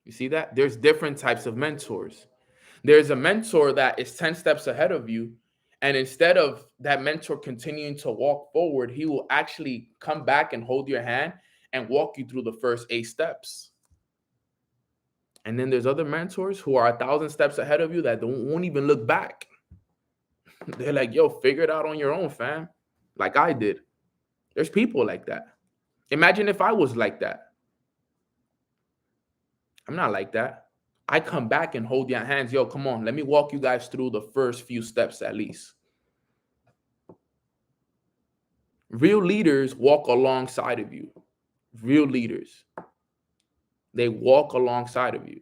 You see that? There's different types of mentors. There's a mentor that is 10 steps ahead of you. And instead of that mentor continuing to walk forward, he will actually come back and hold your hand and walk you through the first 8 steps. And then there's other mentors who are 1,000 steps ahead of you that won't even look back. They're like, yo, figure it out on your own, fam. Like I did. There's people like that. Imagine if I was like that. I'm not like that. I come back and hold your hands. Yo, come on. Let me walk you guys through the first few steps at least. Real leaders walk alongside of you. Real leaders. They walk alongside of you.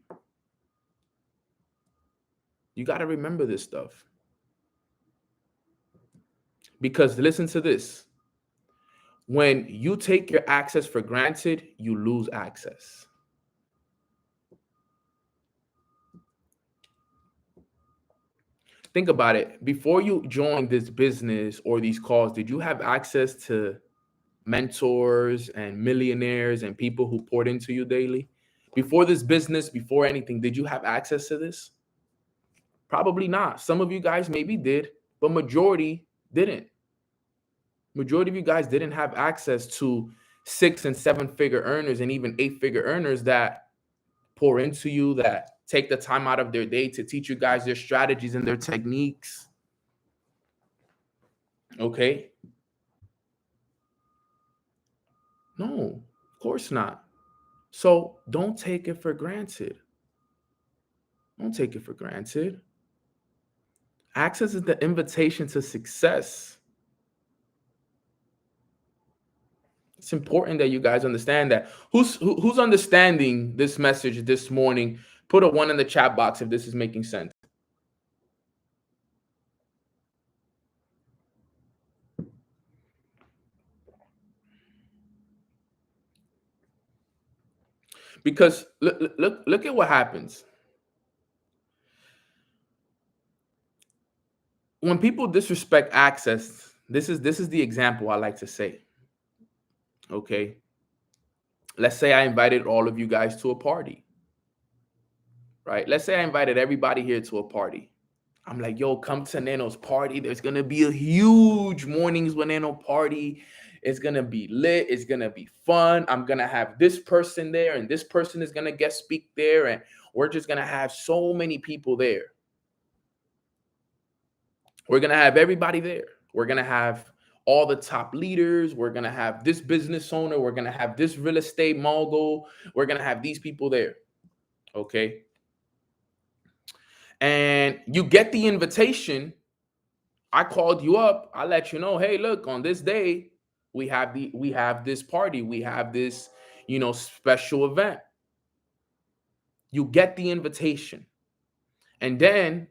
You got to remember this stuff. Because listen to this. When you take your access for granted, you lose access. Think about it. Before you joined this business or these calls, did you have access to mentors and millionaires and people who poured into you daily? Before this business, before anything, did you have access to this? Probably not. Some of you guys maybe did, but majority didn't. Majority of you guys didn't have access to 6 and 7 figure earners and even 8 figure earners that pour into you, that take the time out of their day to teach you guys their strategies and their techniques. Okay? No, of course not. So don't take it for granted. Don't take it for granted. Access is the invitation to success. It's important that you guys understand that. Who's understanding this message this morning? Put a 1 in the chat box if this is making sense. Because look at what happens. When people disrespect access, this is the example I like to say. Okay. Let's say I invited all of you guys to a party. Right? Let's say I invited everybody here to a party. I'm like, yo, come to Nano's party. There's going to be a huge Mornings with Nano party. It's going to be lit. It's going to be fun. I'm going to have this person there and this person is going to guest speak there. And we're just going to have so many people there. We're going to have everybody there. We're going to have all the top leaders. We're going to have this business owner. We're going to have this real estate mogul. We're going to have these people there. Okay. And you get the invitation. I called you up. I let you know, hey, look, on this day, we have this party. We have this, special event. You get the invitation. And then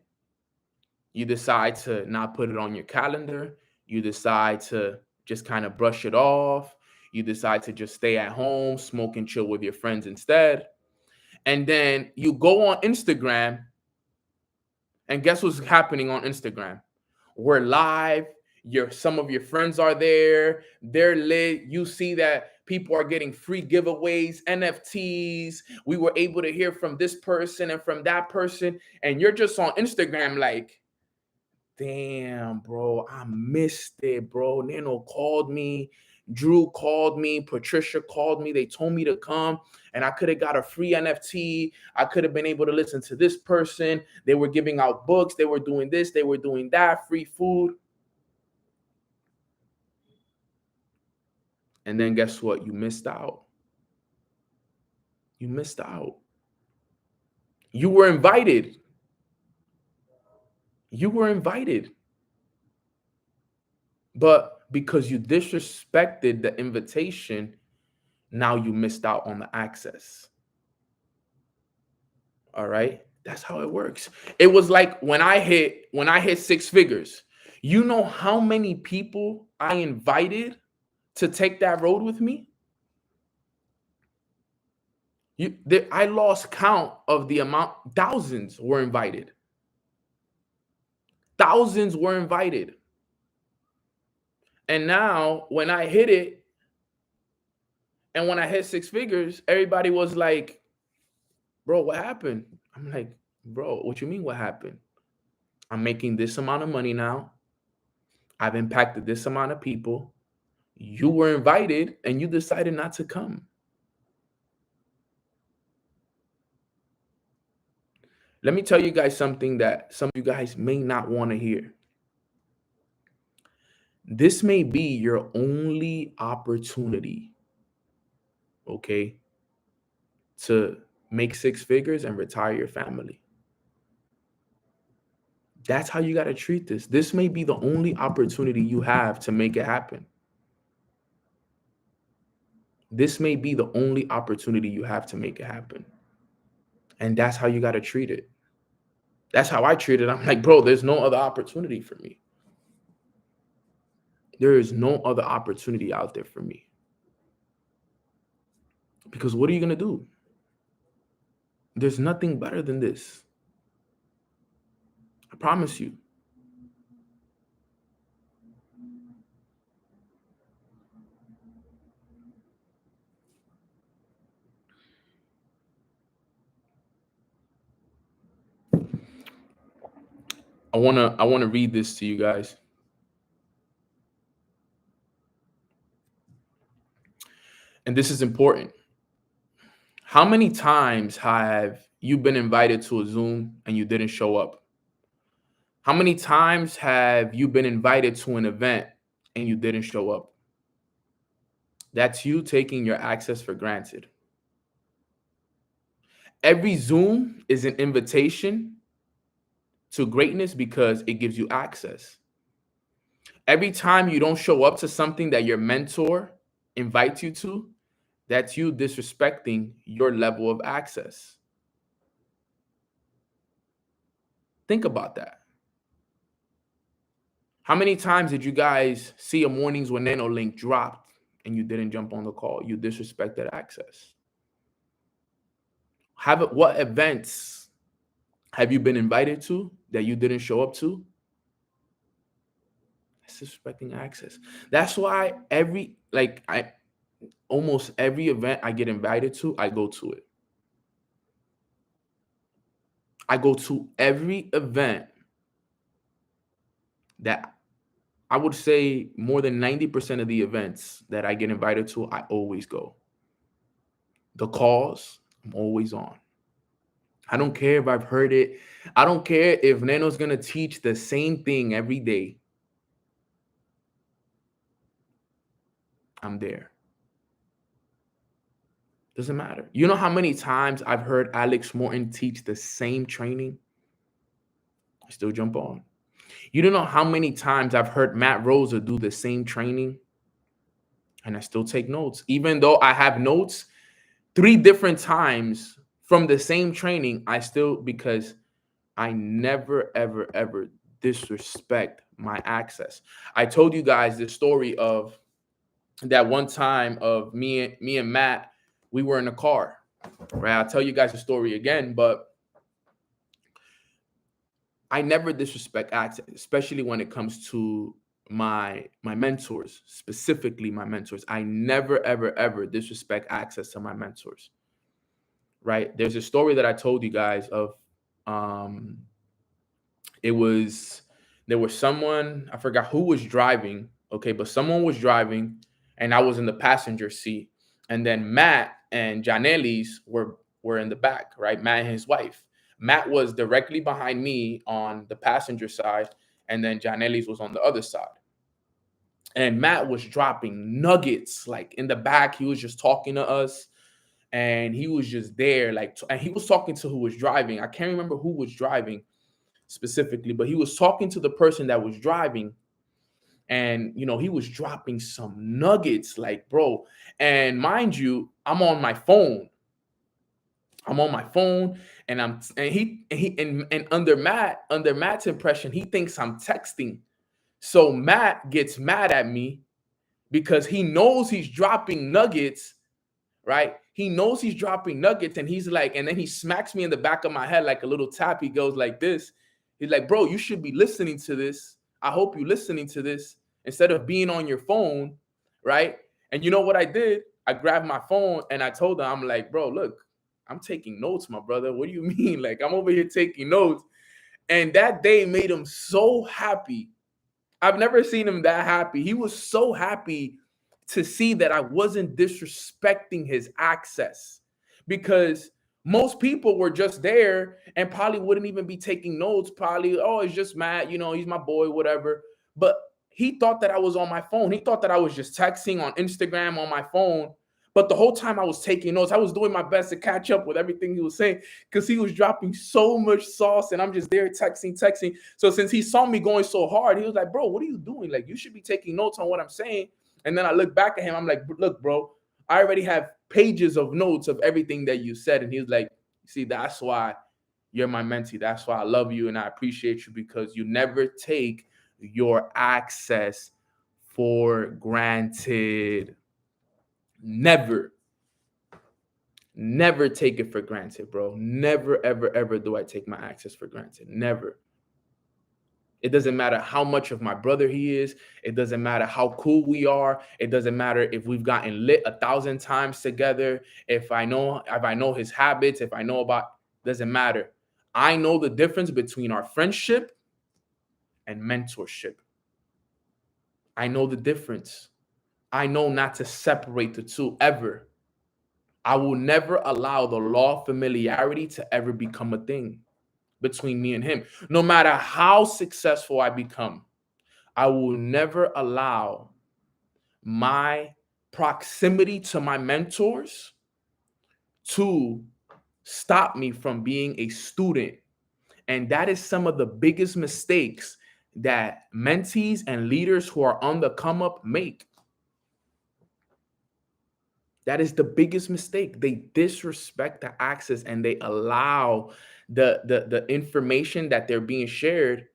you decide to not put it on your calendar. You decide to just kind of brush it off. You decide to just stay at home, smoke and chill with your friends instead. And then you go on Instagram. And guess what's happening on Instagram? We're live. Some of your friends are there. They're lit. You see that people are getting free giveaways, NFTs. We were able to hear from this person and from that person. And you're just on Instagram like, damn, bro, I missed it, bro. Nano called me. Drew called me. Patricia called me. They told me to come. And I could have got a free NFT. I could have been able to listen to this person. They were giving out books. They were doing this. They were doing that. Free food. And then guess what? You missed out. You missed out. You were invited. You were invited. But because you disrespected the invitation, now you missed out on the access. All right? That's how it works. It was like when I hit 6 figures. You know how many people I invited to take that road with me? I lost count of the amount. Thousands were invited. Thousands were invited. And now when I hit it, and when I hit 6 figures, everybody was like, bro, what happened? I'm like, Bro, what you mean what happened? I'm making this amount of money now. I've impacted this amount of people. You were invited and you decided not to come. Let me tell you guys something that some of you guys may not want to hear. This may be your only opportunity, okay, to make six figures and retire your family. That's how you got to treat this. This may be the only opportunity you have to make it happen. This may be the only opportunity you have to make it happen. And that's how you got to treat it. That's how I treat it. I'm like, bro, there's no other opportunity for me. There is no other opportunity out there for me. Because what are you going to do? There's nothing better than this. I promise you. I wanna read this to you guys. And this is important. How many times have you been invited to a Zoom and you didn't show up? How many times have you been invited to an event and you didn't show up? That's you taking your access for granted. Every Zoom is an invitation to greatness because it gives you access. Every time you don't show up to something that your mentor invites you to, that's you disrespecting your level of access. Think about that. How many times did you guys see a Mornings with Nano link dropped and you didn't jump on the call? You disrespected access. What events have you been invited to that you didn't show up to? That's disrespecting access. That's why almost every event I get invited to, I go to it. I go to every event that I would say more than 90% of the events that I get invited to, I always go. The calls, I'm always on. I don't care if I've heard it. I don't care if Nano's going to teach the same thing every day. I'm there. Doesn't matter. You know how many times I've heard Alex Morton teach the same training? I still jump on. You don't know how many times I've heard Matt Rosa do the same training, and I still take notes. Even though I have notes 3 different times from the same training, because I never, ever, ever disrespect my access. I told you guys the story of that one time of me and Matt, we were in a car, right? I'll tell you guys the story again, but I never disrespect access, especially when it comes to my mentors, specifically my mentors. I never, ever, ever disrespect access to my mentors, right? There's a story that I told you guys of, there was someone, I forgot who was driving, okay, but someone was driving and I was in the passenger seat. And then Matt and Janelis were in the back, right? Matt and his wife. Matt was directly behind me on the passenger side, and then Janelis was on the other side. And Matt was dropping nuggets, like in the back. He was just talking to us, and he was just there, and he was talking to who was driving. I can't remember who was driving specifically, but he was talking to the person that was driving, and he was dropping some nuggets, like, bro. And mind you, I'm on my phone, and under Matt's impression, he thinks I'm texting. So Matt gets mad at me because he knows he's dropping nuggets, right? He knows he's dropping nuggets, and he's like, and then he smacks me in the back of my head like a little tap. He goes like this. He's like, bro, you should be listening to this. I hope you're listening to this instead of being on your phone, right? And you know what I did? I grabbed my phone and I told him, I'm like, bro, look, I'm taking notes, my brother. What do you mean? Like, I'm over here taking notes. And that day made him so happy. I've never seen him that happy. He was so happy to see that I wasn't disrespecting his access, because most people were just there and probably wouldn't even be taking notes. Probably, oh, it's just Matt, he's my boy, whatever. But he thought that I was on my phone. He thought that I was just texting on Instagram on my phone. But the whole time I was taking notes, I was doing my best to catch up with everything he was saying, because he was dropping so much sauce and I'm just there texting. So since he saw me going so hard, he was like, bro, what are you doing? Like, you should be taking notes on what I'm saying. And then I look back at him. I'm like, look, bro, I already have pages of notes of everything that you said. And he was like, see, that's why you're my mentee. That's why I love you and I appreciate you, because you never take your access for granted. Never take it for granted, bro. Never, ever do I take my access for granted. Never. It doesn't matter how much of my brother he is. It doesn't matter how cool we are. It doesn't matter if we've gotten lit 1,000 times together. If I know his habits, if I know about, doesn't matter. I know the difference between our friendship and mentorship. I know the difference. I know not to separate the two ever. I will never allow the law of familiarity to ever become a thing between me and him. No matter how successful I become, I will never allow my proximity to my mentors to stop me from being a student. And that is some of the biggest mistakes that mentees and leaders who are on the come up make. That is the biggest mistake. They disrespect the access and they allow the information that they're being shared,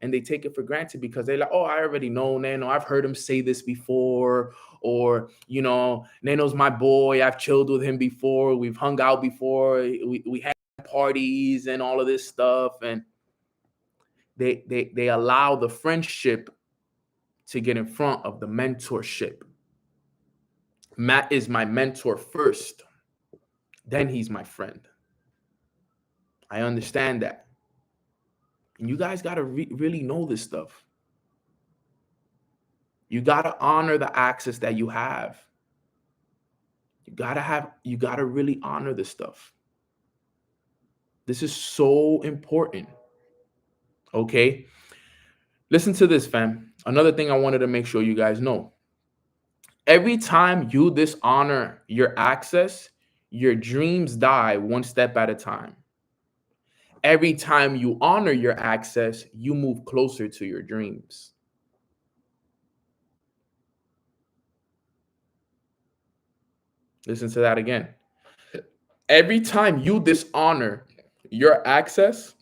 and they take it for granted because they're like, oh, I already know Nano. I've heard him say this before. Or, Nano's my boy. I've chilled with him before. We've hung out before. We had parties and all of this stuff. And they allow the friendship to get in front of the mentorship. Matt is my mentor first, then he's my friend. I understand that. And you guys got to really know this stuff. You got to honor the access that you have. You got to really honor this stuff. This is so important. Okay? Listen to this, fam. Another thing I wanted to make sure you guys know. Every time you dishonor your access, your dreams die one step at a time. Every time you honor your access, you move closer to your dreams. Listen to that again. Every time you dishonor your access,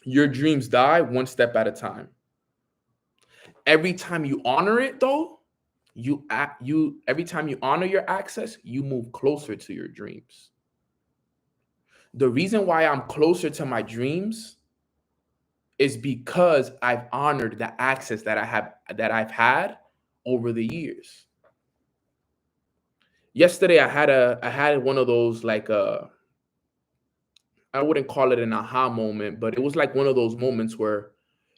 your dreams die one step at a time. Every time you honor it, though, every time you honor your access, you move closer to your dreams. The reason why I'm closer to my dreams is because I've honored the access that I've had over the years. Yesterday, I had one of those, like, I wouldn't call it an aha moment, but it was like one of those moments where,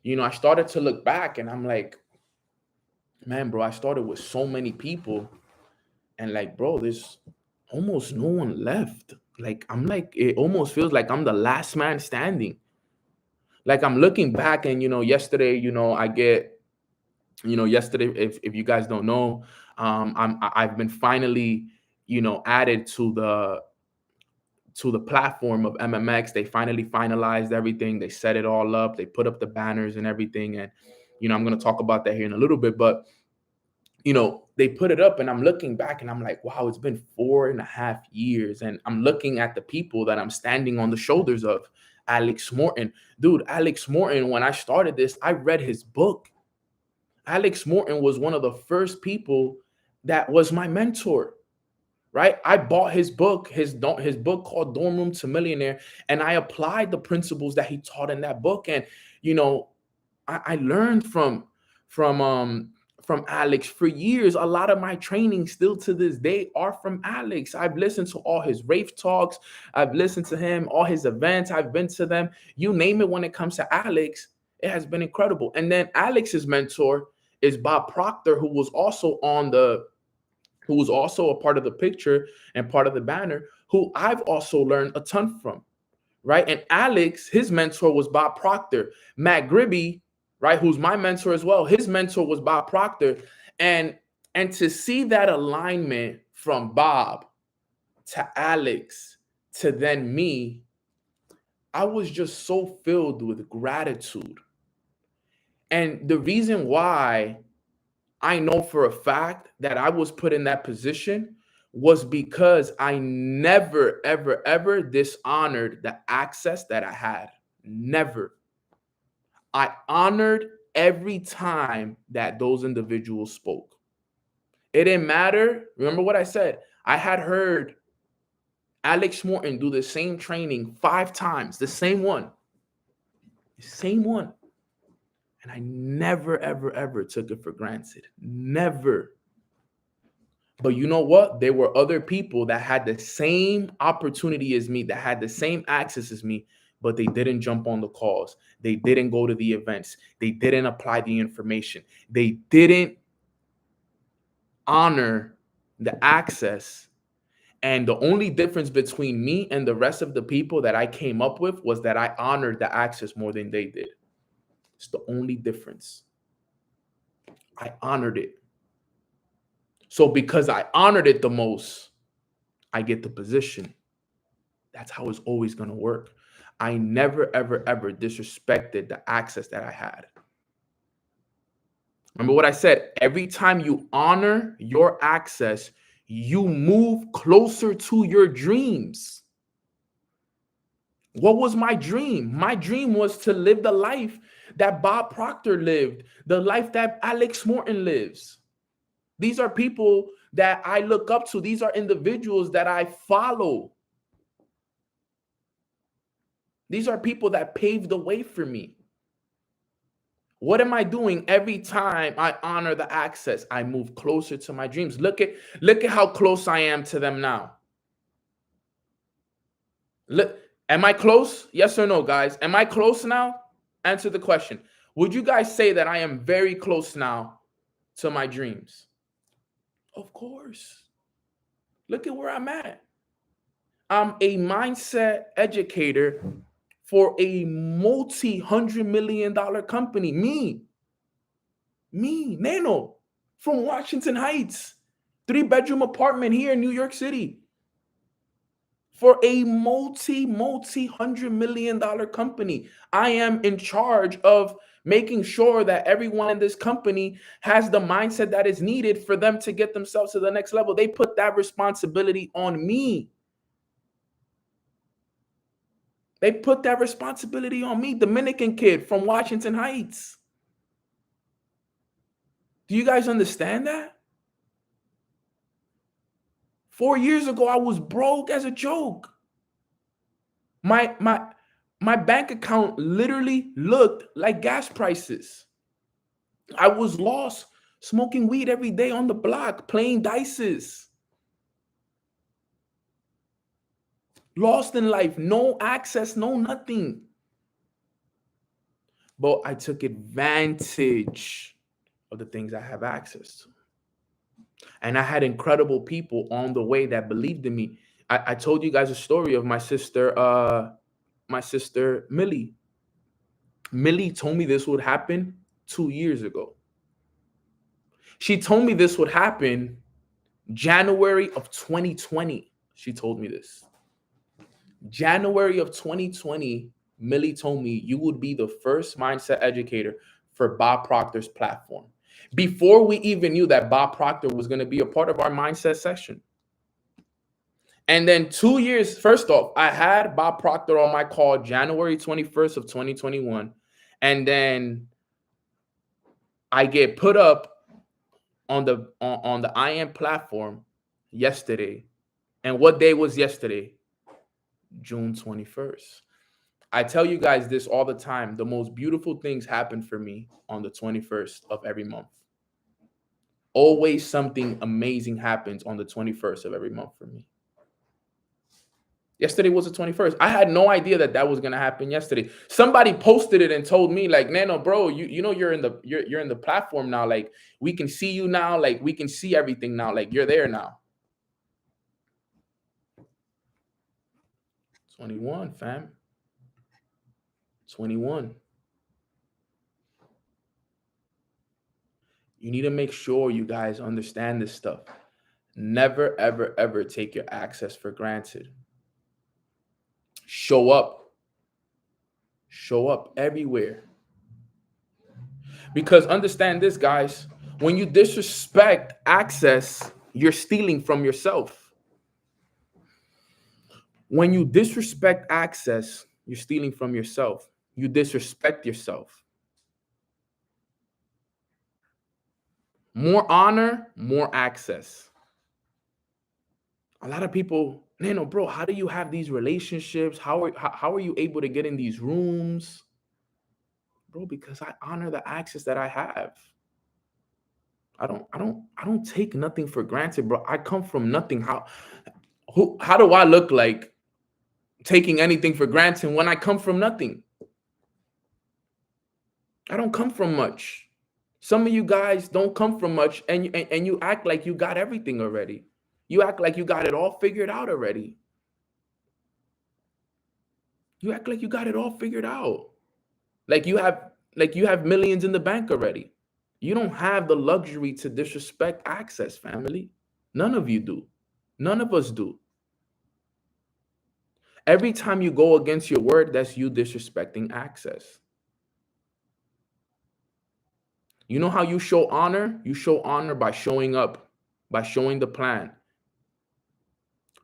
I started to look back and I'm like, man, bro, I started with so many people, and like, bro, there's almost no one left. Like, I'm like, it almost feels like I'm the last man standing. Like, I'm looking back and, yesterday, I get, yesterday, if you guys don't know, I've been finally, added to the platform of MMX. They finally finalized everything. They set it all up. They put up the banners and everything. And, I'm going to talk about that here in a little bit, but, they put it up and I'm looking back and I'm like, wow, it's been 4.5 years. And I'm looking at the people that I'm standing on the shoulders of. Alex Morton. Dude, Alex Morton, when I started this, I read his book. Alex Morton was one of the first people that was my mentor, right? I bought his book, his book called Dorm Room to Millionaire, and I applied the principles that he taught in that book. And, I learned from from Alex for years. A lot of my training still to this day are from Alex. I've listened to all his rave talks. I've listened to him, all his events. I've been to them. You name it, when it comes to Alex, it has been incredible. And then Alex's mentor is Bob Proctor, who was also a part of the picture and part of the banner, who I've also learned a ton from, right? And Alex, his mentor was Bob Proctor. Matt Gribby, right, who's my mentor as well, his mentor was Bob Proctor. And to see that alignment from Bob to Alex to then me, I was just so filled with gratitude. And the reason why I know for a fact that I was put in that position was because I never, ever, ever dishonored the access that I had. Never. I honored every time that those individuals spoke. It didn't matter. Remember what I said? I had heard Alex Morton do the same training 5 times, the same one. The same one. And I never, ever, ever took it for granted. Never. But you know what? There were other people that had the same opportunity as me, that had the same access as me, but they didn't jump on the calls. They didn't go to the events. They didn't apply the information. They didn't honor the access. And the only difference between me and the rest of the people that I came up with was that I honored the access more than they did. It's the only difference. I honored it. So because I honored it the most, I get the position. That's how it's always going to work. I never, ever, ever disrespected the access that I had. Remember what I said? Every time you honor your access, you move closer to your dreams. What was my dream? My dream was to live the life that Bob Proctor lived, the life that Alex Morton lives. These are people that I look up to. These are individuals that I follow. These are people that paved the way for me. What am I doing every time I honor the access? I move closer to my dreams. Look at how close I am to them now. Look, am I close? Yes or no, guys? Am I close now? Answer the question. Would you guys say that I am very close now to my dreams? Of course. Look at where I'm at. I'm a mindset educator for a multi-$100 million company. Me, Nano, from Washington Heights, 3-bedroom apartment here in New York City. For a multi-$100 million company. I am in charge of making sure that everyone in this company has the mindset that is needed for them to get themselves to the next level. They put that responsibility on me. They put that responsibility on me, Dominican kid from Washington Heights. Do you guys understand that? 4 years ago, I was broke as a joke. My bank account literally looked like gas prices. I was lost, smoking weed every day on the block, playing dices. Lost in life, no access, no nothing. But I took advantage of the things I have access to. And I had incredible people on the way that believed in me. I told you guys a story of my sister Millie. Millie told me this would happen 2 years ago. She told me this would happen January of 2020. She told me this. January of 2020, Millie told me you would be the first mindset educator for Bob Proctor's platform. Before we even knew that Bob Proctor was going to be a part of our mindset session. And then 2 years, first off, I had Bob Proctor on my call January 21st of 2021. And then I get put up on the IM platform yesterday. And what day was yesterday? June 21st. I tell you guys this all the time. The most beautiful things happen for me on the 21st of every month. Always something amazing happens on the 21st of every month for me. Yesterday was the 21st. I had no idea that was gonna happen yesterday. Somebody posted it and told me, like, Nano, bro, you know you're in the platform now. Like, we can see you now. Like, we can see everything now. Like, you're there now. 21, fam. 21. You need to make sure you guys understand this stuff. Never, ever, ever take your access for granted. Show up. Show up everywhere. Because understand this, guys. When you disrespect access, you're stealing from yourself. When you disrespect access, you're stealing from yourself. You disrespect yourself. More honor, more access. A lot of people, Nano, bro, how do you have these relationships? How are you able to get in these rooms? Bro, because I honor the access that I have. I don't take nothing for granted, bro. I come from nothing. How do I look like taking anything for granted when I come from nothing? I don't come from much. Some of you guys don't come from much, and you act like you got everything already. You act like you got it all figured out already. You act like you got it all figured out. Like you have millions in the bank already. You don't have the luxury to disrespect access, family. None of you do. None of us do. Every time you go against your word, that's you disrespecting access. You know how you show honor? You show honor by showing up, by showing the plan,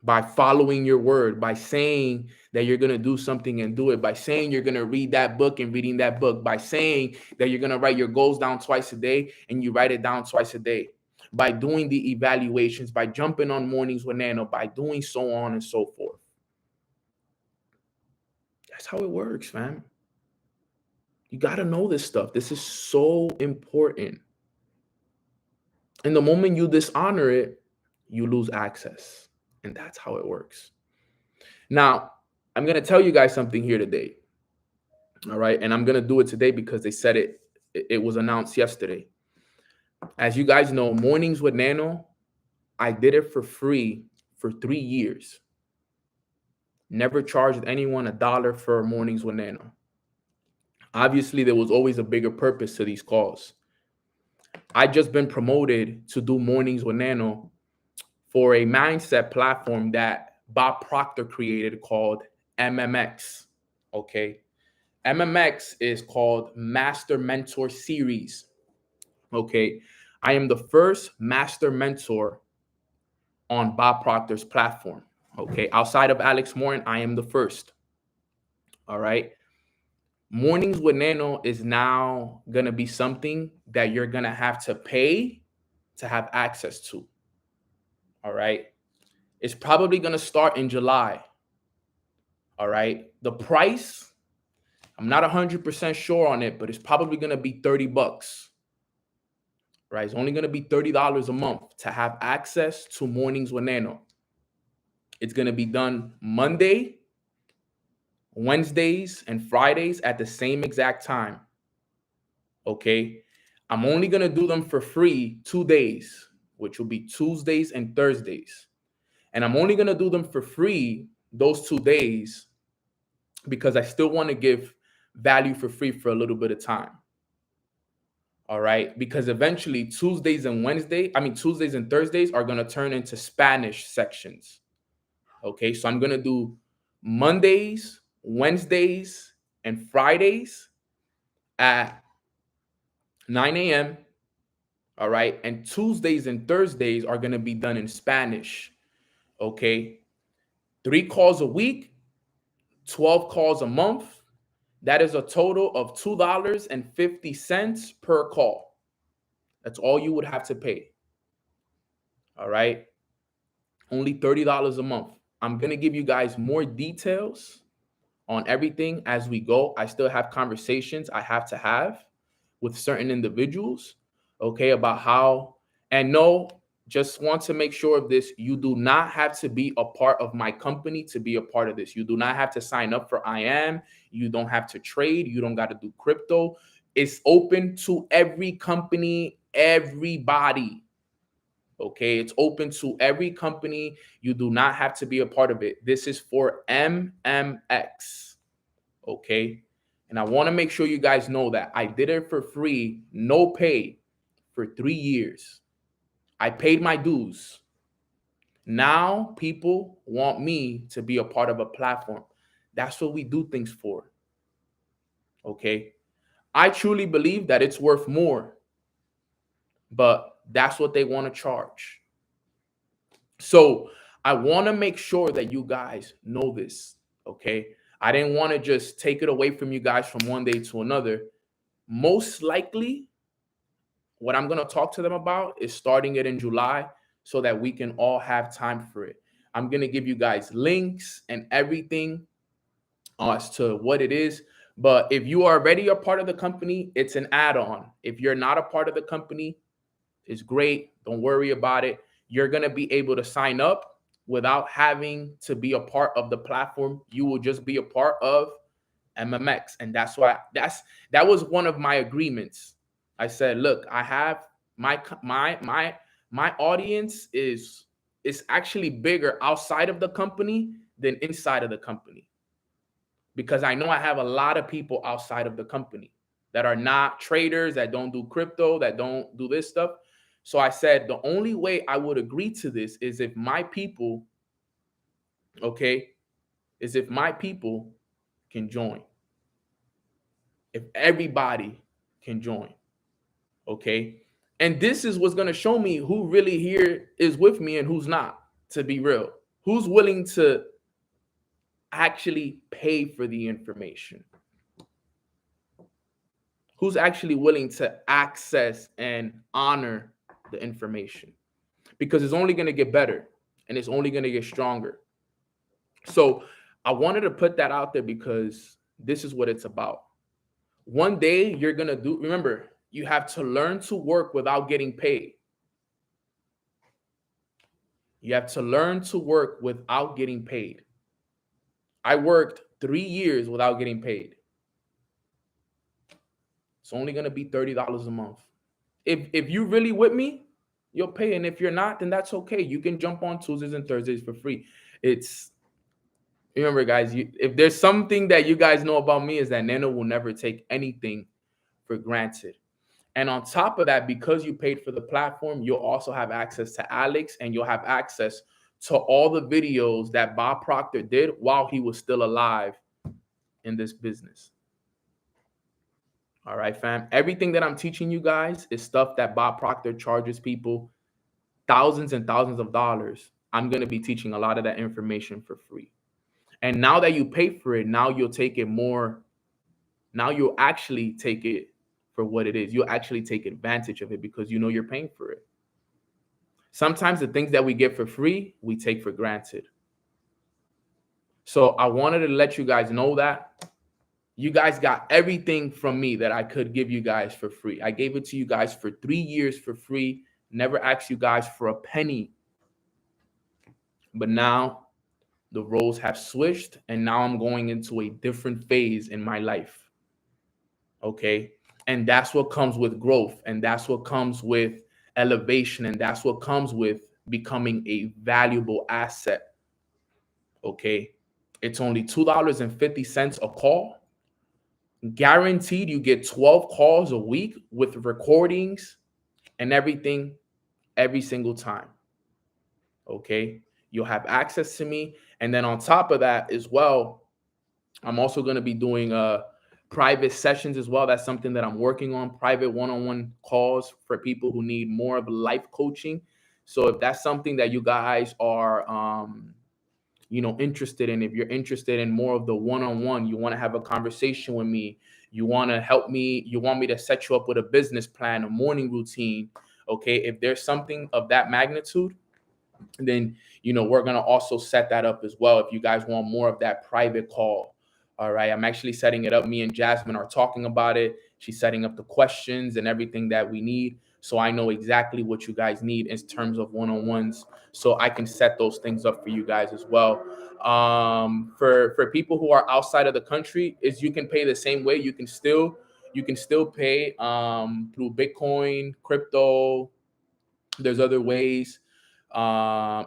by following your word, by saying that you're going to do something and do it, by saying you're going to read that book and reading that book, by saying that you're going to write your goals down twice a day and you write it down twice a day, by doing the evaluations, by jumping on mornings with Nano, by doing so on and so forth. That's how it works, fam. You got to know this stuff. This is so important. And the moment you dishonor it, you lose access. And that's how it works. Now, I'm going to tell you guys something here today. All right. And I'm going to do it today because they said it was announced yesterday. As you guys know, Mornings with Nano, I did it for free for 3 years. Never charged anyone $1 for Mornings with Nano. Obviously, there was always a bigger purpose to these calls. I just been promoted to do Mornings with Nano for a mindset platform that Bob Proctor created called MMX. Okay. MMX is called Master Mentor Series. Okay. I am the first master mentor on Bob Proctor's platform. Okay. Outside of Alex Morin, I am the first. All right. Mornings with Nano is now going to be something that you're going to have to pay to have access to. All right. It's probably going to start in July. All right. The price, I'm not 100% sure on it, but it's probably going to be $30. Right. It's only going to be $30 a month to have access to Mornings with Nano. It's going to be done Monday, Wednesdays, and Fridays at the same exact time. Okay. I'm only going to do them for free 2 days, which will be Tuesdays and Thursdays. And I'm only going to do them for free those 2 days because I still want to give value for free for a little bit of time. All right. Because eventually Tuesdays and Thursdays are going to turn into Spanish sections. Okay. So I'm going to do Mondays, Wednesdays, and Fridays at 9 a.m. All right. And Tuesdays and Thursdays are going to be done in Spanish. Okay. 3 calls a week, 12 calls a month. That is a total of $2.50 per call. That's all you would have to pay. All right. Only $30 a month. I'm going to give you guys more details on everything as we go. I still have conversations I have to have with certain individuals, okay, about how And no, just want to make sure of this. You do not have to be a part of my company to be a part of this. You do not have to sign up for I am. You don't have to trade. You don't got to do crypto. It's open to every company, everybody. Okay, it's open to every company. You do not have to be a part of it. This is for MMX. Okay, and I want to make sure you guys know that I did it for free, no pay, for 3 years. I paid my dues. Now people want me to be a part of a platform. That's what we do things for. Okay. I truly believe that it's worth more, but that's what they want to charge. So I want to make sure that you guys know this. Okay. I didn't want to just take it away from you guys from one day to another. Most likely, what I'm going to talk to them about is starting it in July so that we can all have time for it. I'm going to give you guys links and everything as to what it is. But if you are already a part of the company, it's an add-on. If you're not a part of the company, it's great. Don't worry about it. You're going to be able to sign up without having to be a part of the platform. You will just be a part of MMX. And that's why that was one of my agreements. I said, look, I have my audience is actually bigger outside of the company than inside of the company, because I know I have a lot of people outside of the company that are not traders, that don't do crypto, that don't do this stuff. So I said the only way I would agree to this is if my people, okay, is if my people can join. If everybody can join, okay? And this is what's going to show me who really here is with me and who's not, to be real. Who's willing to actually pay for the information? Who's actually willing to access and honor the information? Because it's only going to get better and it's only going to get stronger. So I wanted to put that out there because this is what it's about. One day you're going to do, remember, you have to learn to work without getting paid. You have to learn to work without getting paid. I worked 3 years without getting paid. It's only going to be $30 a month. If you really with me, you'll pay. And if you're not, then that's okay. You can jump on Tuesdays and Thursdays for free. It's, remember, guys, if there's something that you guys know about me is that Nano will never take anything for granted. And on top of that, because you paid for the platform, you'll also have access to Alex, and you'll have access to all the videos that Bob Proctor did while he was still alive in this business. All right, fam. Everything that I'm teaching you guys is stuff that Bob Proctor charges people thousands and thousands of dollars. I'm going to be teaching a lot of that information for free. And now that you pay for it, now you'll take it more. Now you'll actually take it for what it is. You'll actually take advantage of it because you know you're paying for it. Sometimes the things that we get for free, we take for granted. So I wanted to let you guys know that you guys got everything from me that I could give you guys for free. I gave it to you guys for 3 years for free. Never asked you guys for a penny. But now the roles have switched, and now I'm going into a different phase in my life. Okay. And that's what comes with growth. And that's what comes with elevation. And that's what comes with becoming a valuable asset. Okay. It's only $2.50 a call. Guaranteed you get 12 calls a week with recordings and everything every single time. Okay. You'll have access to me. And then on top of that as well, I'm also going to be doing private sessions as well. That's something that I'm working on, private one-on-one calls for people who need more of life coaching. So if that's something that you guys are, interested in, if you're interested in more of the one-on-one, you want to have a conversation with me, you want to help me, you want me to set you up with a business plan, a morning routine. Okay. If there's something of that magnitude, then, we're going to also set that up as well. If you guys want more of that private call. All right. I'm actually setting it up. Me and Jasmine are talking about it. She's setting up the questions and everything that we need. so I know exactly what you guys need in terms of one-on-ones, so I can set those things up for you guys as well. For people who are outside of the country, is you can pay the same way. You can still pay through Bitcoin, crypto. There's other ways.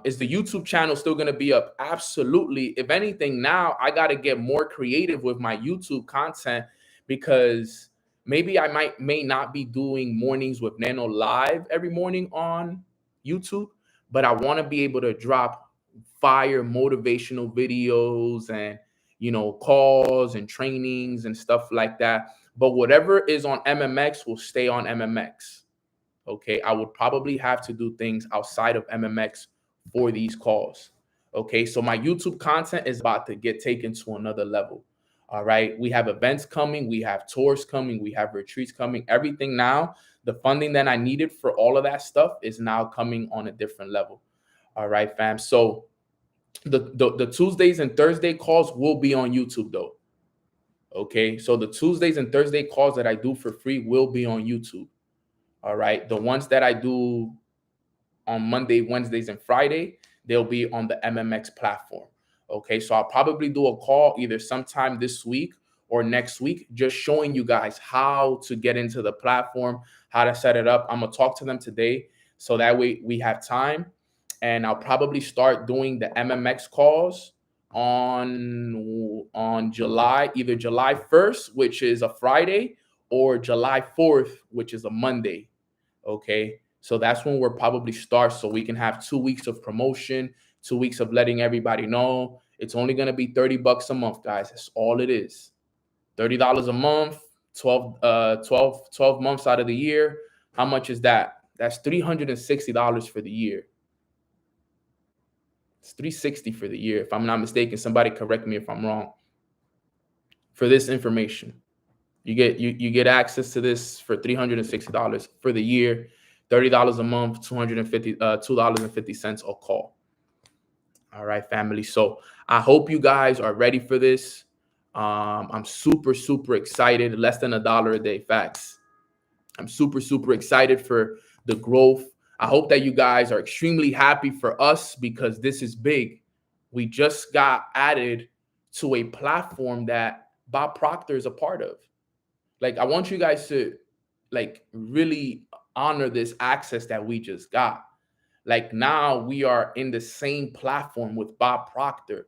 Is the YouTube channel still going to be up? Absolutely. If anything, now I got to get more creative with my YouTube content, because maybe may not be doing mornings with Nano live every morning on YouTube, but I want to be able to drop fire motivational videos and calls and trainings and stuff like that. But whatever is on MMX will stay on MMX. Okay, I would probably have to do things outside of MMX for these calls. Okay, so my YouTube content is about to get taken to another level. All right, we have events coming, we have tours coming, we have retreats coming. Everything now, the funding that I needed for all of that stuff is now coming on a different level. All right, fam. So the Tuesdays and Thursday calls will be on YouTube though. Okay, so the Tuesdays and Thursday calls that I do for free will be on YouTube. All right. The ones that I do on Monday, Wednesdays, and Friday, they'll be on the MMX platform. Okay. So I'll probably do a call either sometime this week or next week, just showing you guys how to get into the platform, how to set it up. I'm going to talk to them today, so that way we have time. And I'll probably start doing the MMX calls on either July 1st, which is a Friday, or July 4th, which is a Monday. Okay, so that's when we'll probably start, so we can have 2 weeks of promotion, 2 weeks of letting everybody know. It's only going to be $30 a month, guys. That's all it is. $30 a month, 12 months out of the year. How much is that? That's $360 for the year. It's $360 for the year, if I'm not mistaken. Somebody correct me if I'm wrong. For this information, you get access to this for $360 for the year, $30 a month, $2.50 a call. All right, family. So I hope you guys are ready for this. I'm super, super excited. Less than $1 a day, facts. I'm super, super excited for the growth. I hope that you guys are extremely happy for us, because this is big. We just got added to a platform that Bob Proctor is a part of. Like, I want you guys to really honor this access that we just got. Like, now we are in the same platform with Bob Proctor,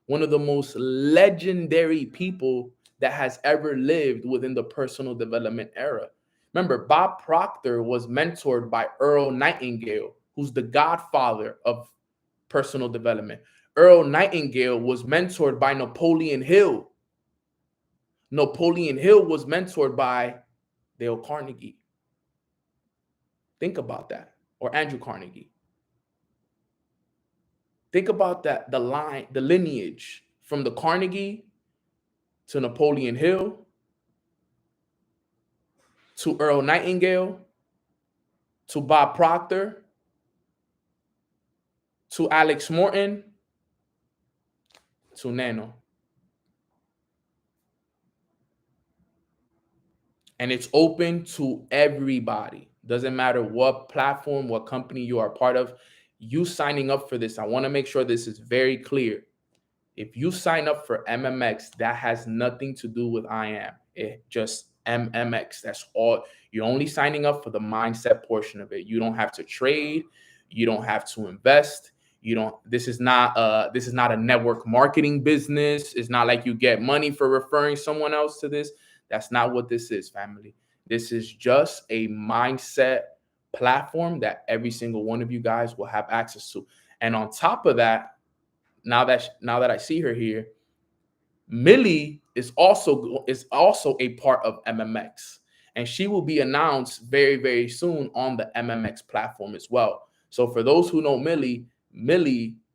one of the most legendary people that has ever lived within the personal development era. Remember, Bob Proctor was mentored by Earl Nightingale, who's the godfather of personal development. Earl Nightingale was mentored by Napoleon Hill. Napoleon Hill was mentored by Dale Carnegie. Think about that. Or Andrew Carnegie. Think about that, the lineage from the Carnegie to Napoleon Hill to Earl Nightingale to Bob Proctor to Alex Morton to Nano. And it's open to everybody. Doesn't matter what platform, what company you are part of. You signing up for this, I want to make sure this is very clear. If you sign up for MMX, that has nothing to do with I am. It just MMX. That's all. You're only signing up for the mindset portion of it. You don't have to trade. You don't have to invest. You don't. This is not a network marketing business. It's not like you get money for referring someone else to this. That's not what this is, family. This is just a mindset platform that every single one of you guys will have access to. And on top of that, now that I see her here, Millie is also a part of MMX, and she will be announced very, very soon on the MMX platform as well. So for those who know Millie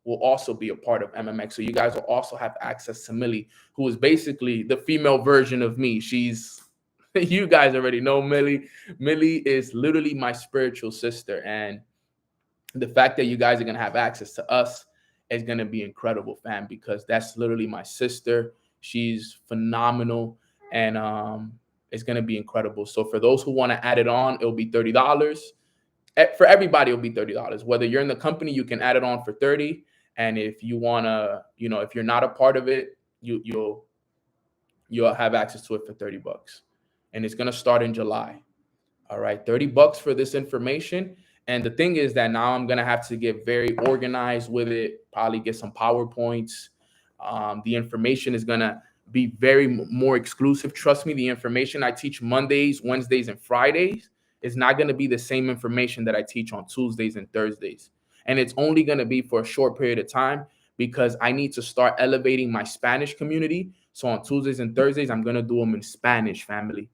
will also be a part of MMX. So you guys will also have access to Millie, who is basically the female version of me. She's you guys already know Millie. Millie is literally my spiritual sister, and the fact that you guys are going to have access to us is going to be incredible, fam, because that's literally my sister. She's phenomenal. And It's going to be incredible. So for those who want to add it on, it'll be $30. For everybody, it'll be $30. Whether you're in the company, you can add it on for 30. And if you want to, if you're not a part of it, you'll have access to it for $30. And it's going to start in July. All right, $30 for this information. And the thing is that now I'm going to have to get very organized with it, probably get some PowerPoints. The information is going to be very more exclusive. Trust me, the information I teach Mondays, Wednesdays, and Fridays is not going to be the same information that I teach on Tuesdays and Thursdays. And it's only going to be for a short period of time because I need to start elevating my Spanish community. So on Tuesdays and Thursdays, I'm going to do them in Spanish, family.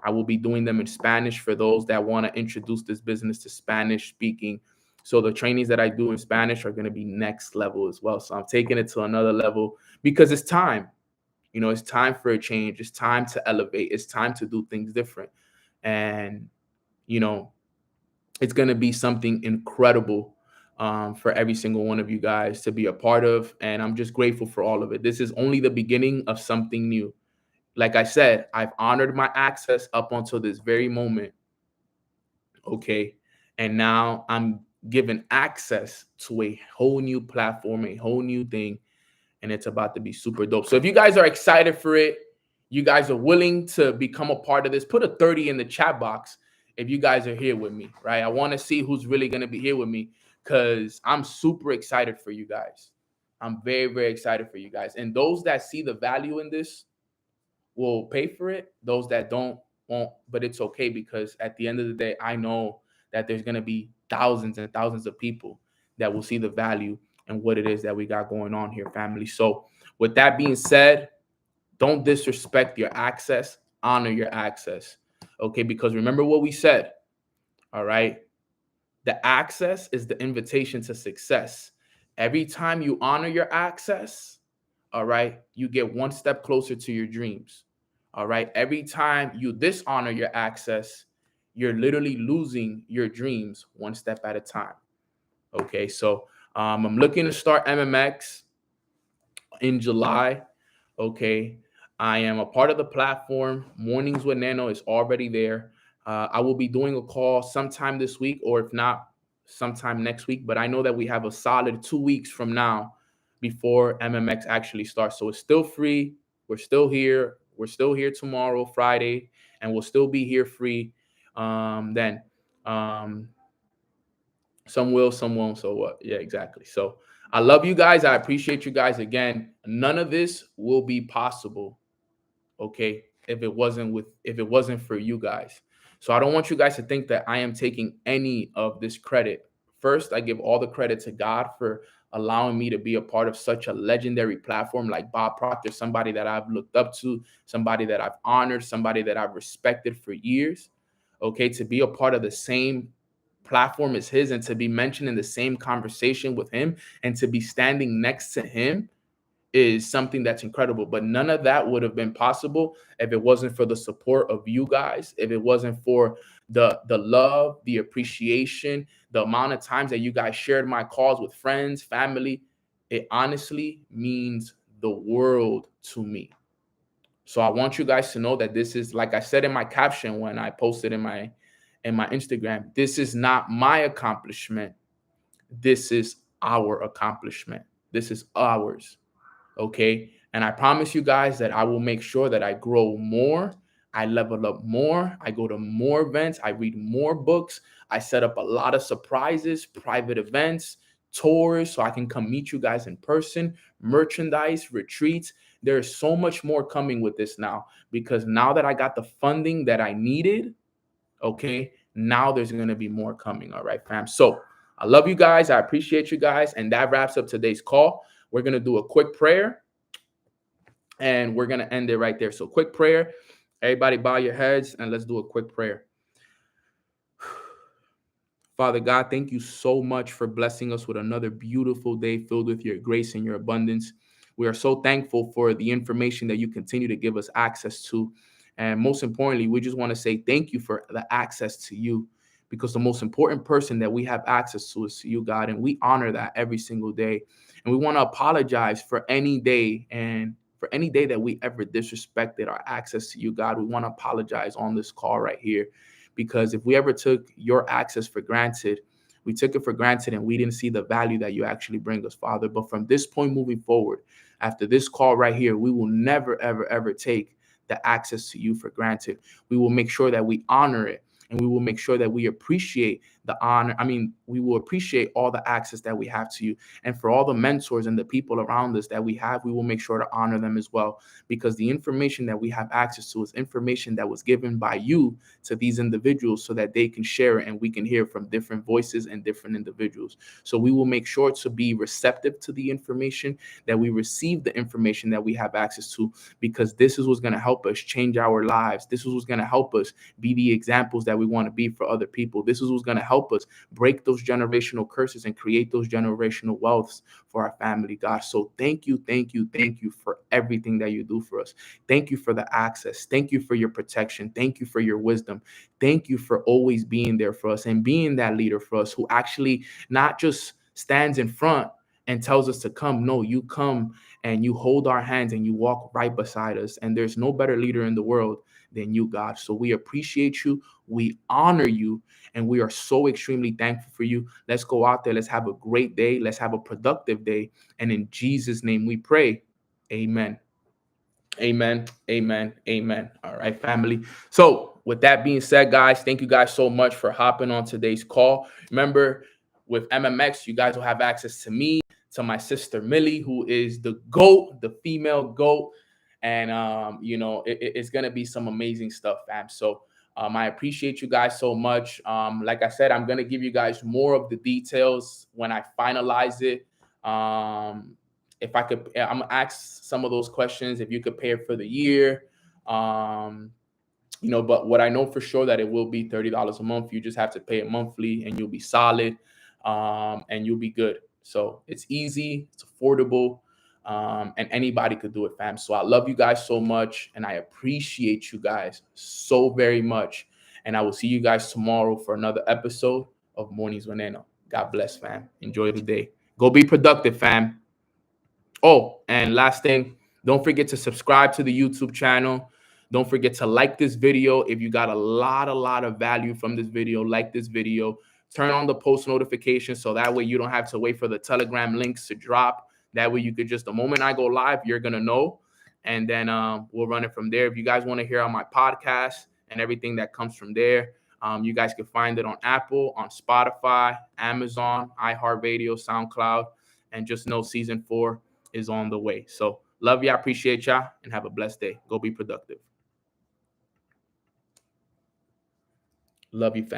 I will be doing them in Spanish for those that want to introduce this business to Spanish speaking. So the trainings that I do in Spanish are going to be next level as well. So I'm taking it to another level because it's time. It's time for a change. It's time to elevate. It's time to do things different. And, it's going to be something incredible for every single one of you guys to be a part of. And I'm just grateful for all of it. This is only the beginning of something new. Like I said, I've honored my access up until this very moment. Okay. And now I'm given access to a whole new platform, a whole new thing. And it's about to be super dope. So if you guys are excited for it, you guys are willing to become a part of this, put a 30 in the chat box if you guys are here with me, right? I want to see who's really going to be here with me because I'm super excited for you guys. I'm very, very excited for you guys. And those that see the value in this will pay for it. Those that don't won't, but it's okay because at the end of the day, I know that there's going to be thousands and thousands of people that will see the value and what it is that we got going on here, family. So with that being said, don't disrespect your access, honor your access. Okay, because remember what we said. All right. The access is the invitation to success. Every time you honor your access, all right, you get one step closer to your dreams. All right. Every time you dishonor your access, you're literally losing your dreams one step at a time. Okay. So I'm looking to start MMX in July. Okay. I am a part of the platform. Mornings with Nano is already there. I will be doing a call sometime this week, or if not, sometime next week. But I know that we have a solid 2 weeks from now before MMX actually starts. So it's still free. We're still here. We're still here tomorrow, Friday, and we'll still be here free. Then some will, some won't. So what? Yeah, exactly. So I love you guys. I appreciate you guys. Again, none of this will be possible, okay, if it wasn't for you guys. So I don't want you guys to think that I am taking any of this credit. First, I give all the credit to God for allowing me to be a part of such a legendary platform like Bob Proctor, somebody that I've looked up to, somebody that I've honored, somebody that I've respected for years. Okay, to be a part of the same platform as his and to be mentioned in the same conversation with him and to be standing next to him is something that's incredible. But none of that would have been possible if it wasn't for the support of you guys, if it wasn't for the love, the appreciation, the amount of times that you guys shared my calls with friends, family. It honestly means the world to me. So I want you guys to know that this is, like I said in my caption when I posted in my Instagram, this is not my accomplishment. This is our accomplishment. This is ours. Okay. And I promise you guys that I will make sure that I grow more. I level up more. I go to more events. I read more books. I set up a lot of surprises, private events, tours, so I can come meet you guys in person, merchandise, retreats. There's so much more coming with this now because now that I got the funding that I needed, okay, now there's going to be more coming. All right, fam. So I love you guys. I appreciate you guys. And that wraps up today's call. We're going to do a quick prayer and we're going to end it right there. So quick prayer. Everybody bow your heads and let's do a quick prayer. Father God, thank you so much for blessing us with another beautiful day filled with your grace and your abundance. We are so thankful for the information that you continue to give us access to. And most importantly, we just want to say thank you for the access to you, because the most important person that we have access to is to you, God. And we honor that every single day. And we want to apologize for any day and For any day that we ever disrespected our access to you, God, we want to apologize on this call right here. Because if we ever took your access for granted, we took it for granted and we didn't see the value that you actually bring us, Father. But from this point moving forward, after this call right here, we will never, ever, ever take the access to you for granted. We will make sure that we honor it. And we will make sure that we appreciate the honor. We will appreciate all the access that we have to you. And for all the mentors and the people around us that we have, we will make sure to honor them as well. Because the information that we have access to is information that was given by you to these individuals so that they can share it and we can hear from different voices and different individuals. So we will make sure to be receptive to the information, that we receive the information that we have access to, because this is what's going to help us change our lives. This is what's going to help us be the examples that we want to be for other people. This is what's going to help us break those generational curses and create those generational wealths for our family, God. So thank you for everything that you do for us. Thank you for the access. Thank you for your protection. Thank you for your wisdom. Thank you for always being there for us and being that leader for us, who actually not just stands in front and tells us to come. No, you come and you hold our hands and you walk right beside us. And there's no better leader in the world than you, God. So we appreciate you. We honor you. And we are so extremely thankful for you. Let's go out there. Let's have a great day. Let's have a productive day. And in Jesus' name we pray. Amen. Amen. Amen. Amen. All right, family. So with that being said, guys, thank you guys so much for hopping on today's call. Remember, with MMX, you guys will have access to me, to my sister Millie, who is the GOAT, the female GOAT. And, it's going to be some amazing stuff, fam. So I appreciate you guys so much. Like I said, I'm going to give you guys more of the details when I finalize it. If I could, I'm gonna ask some of those questions. If you could pay it for the year, but what I know for sure that it will be $30 a month. You just have to pay it monthly, and you'll be solid, and you'll be good. So it's easy, it's affordable, and anybody could do it, fam. So I love you guys so much, and I appreciate you guys so very much. And I will see you guys tomorrow for another episode of Mornings Veneno. God bless, fam. Enjoy the day. Go be productive, fam. Oh, and last thing, don't forget to subscribe to the YouTube channel. Don't forget to like this video. If you got a lot of value from this video, like this video. Turn on the post notifications so that way you don't have to wait for the Telegram links to drop. That way you could just, the moment I go live, you're going to know. And then we'll run it from there. If you guys want to hear on my podcast and everything that comes from there, you guys can find it on Apple, on Spotify, Amazon, iHeartRadio, SoundCloud. And just know season 4 is on the way. So love y'all, appreciate y'all, and have a blessed day. Go be productive. Love you, fam.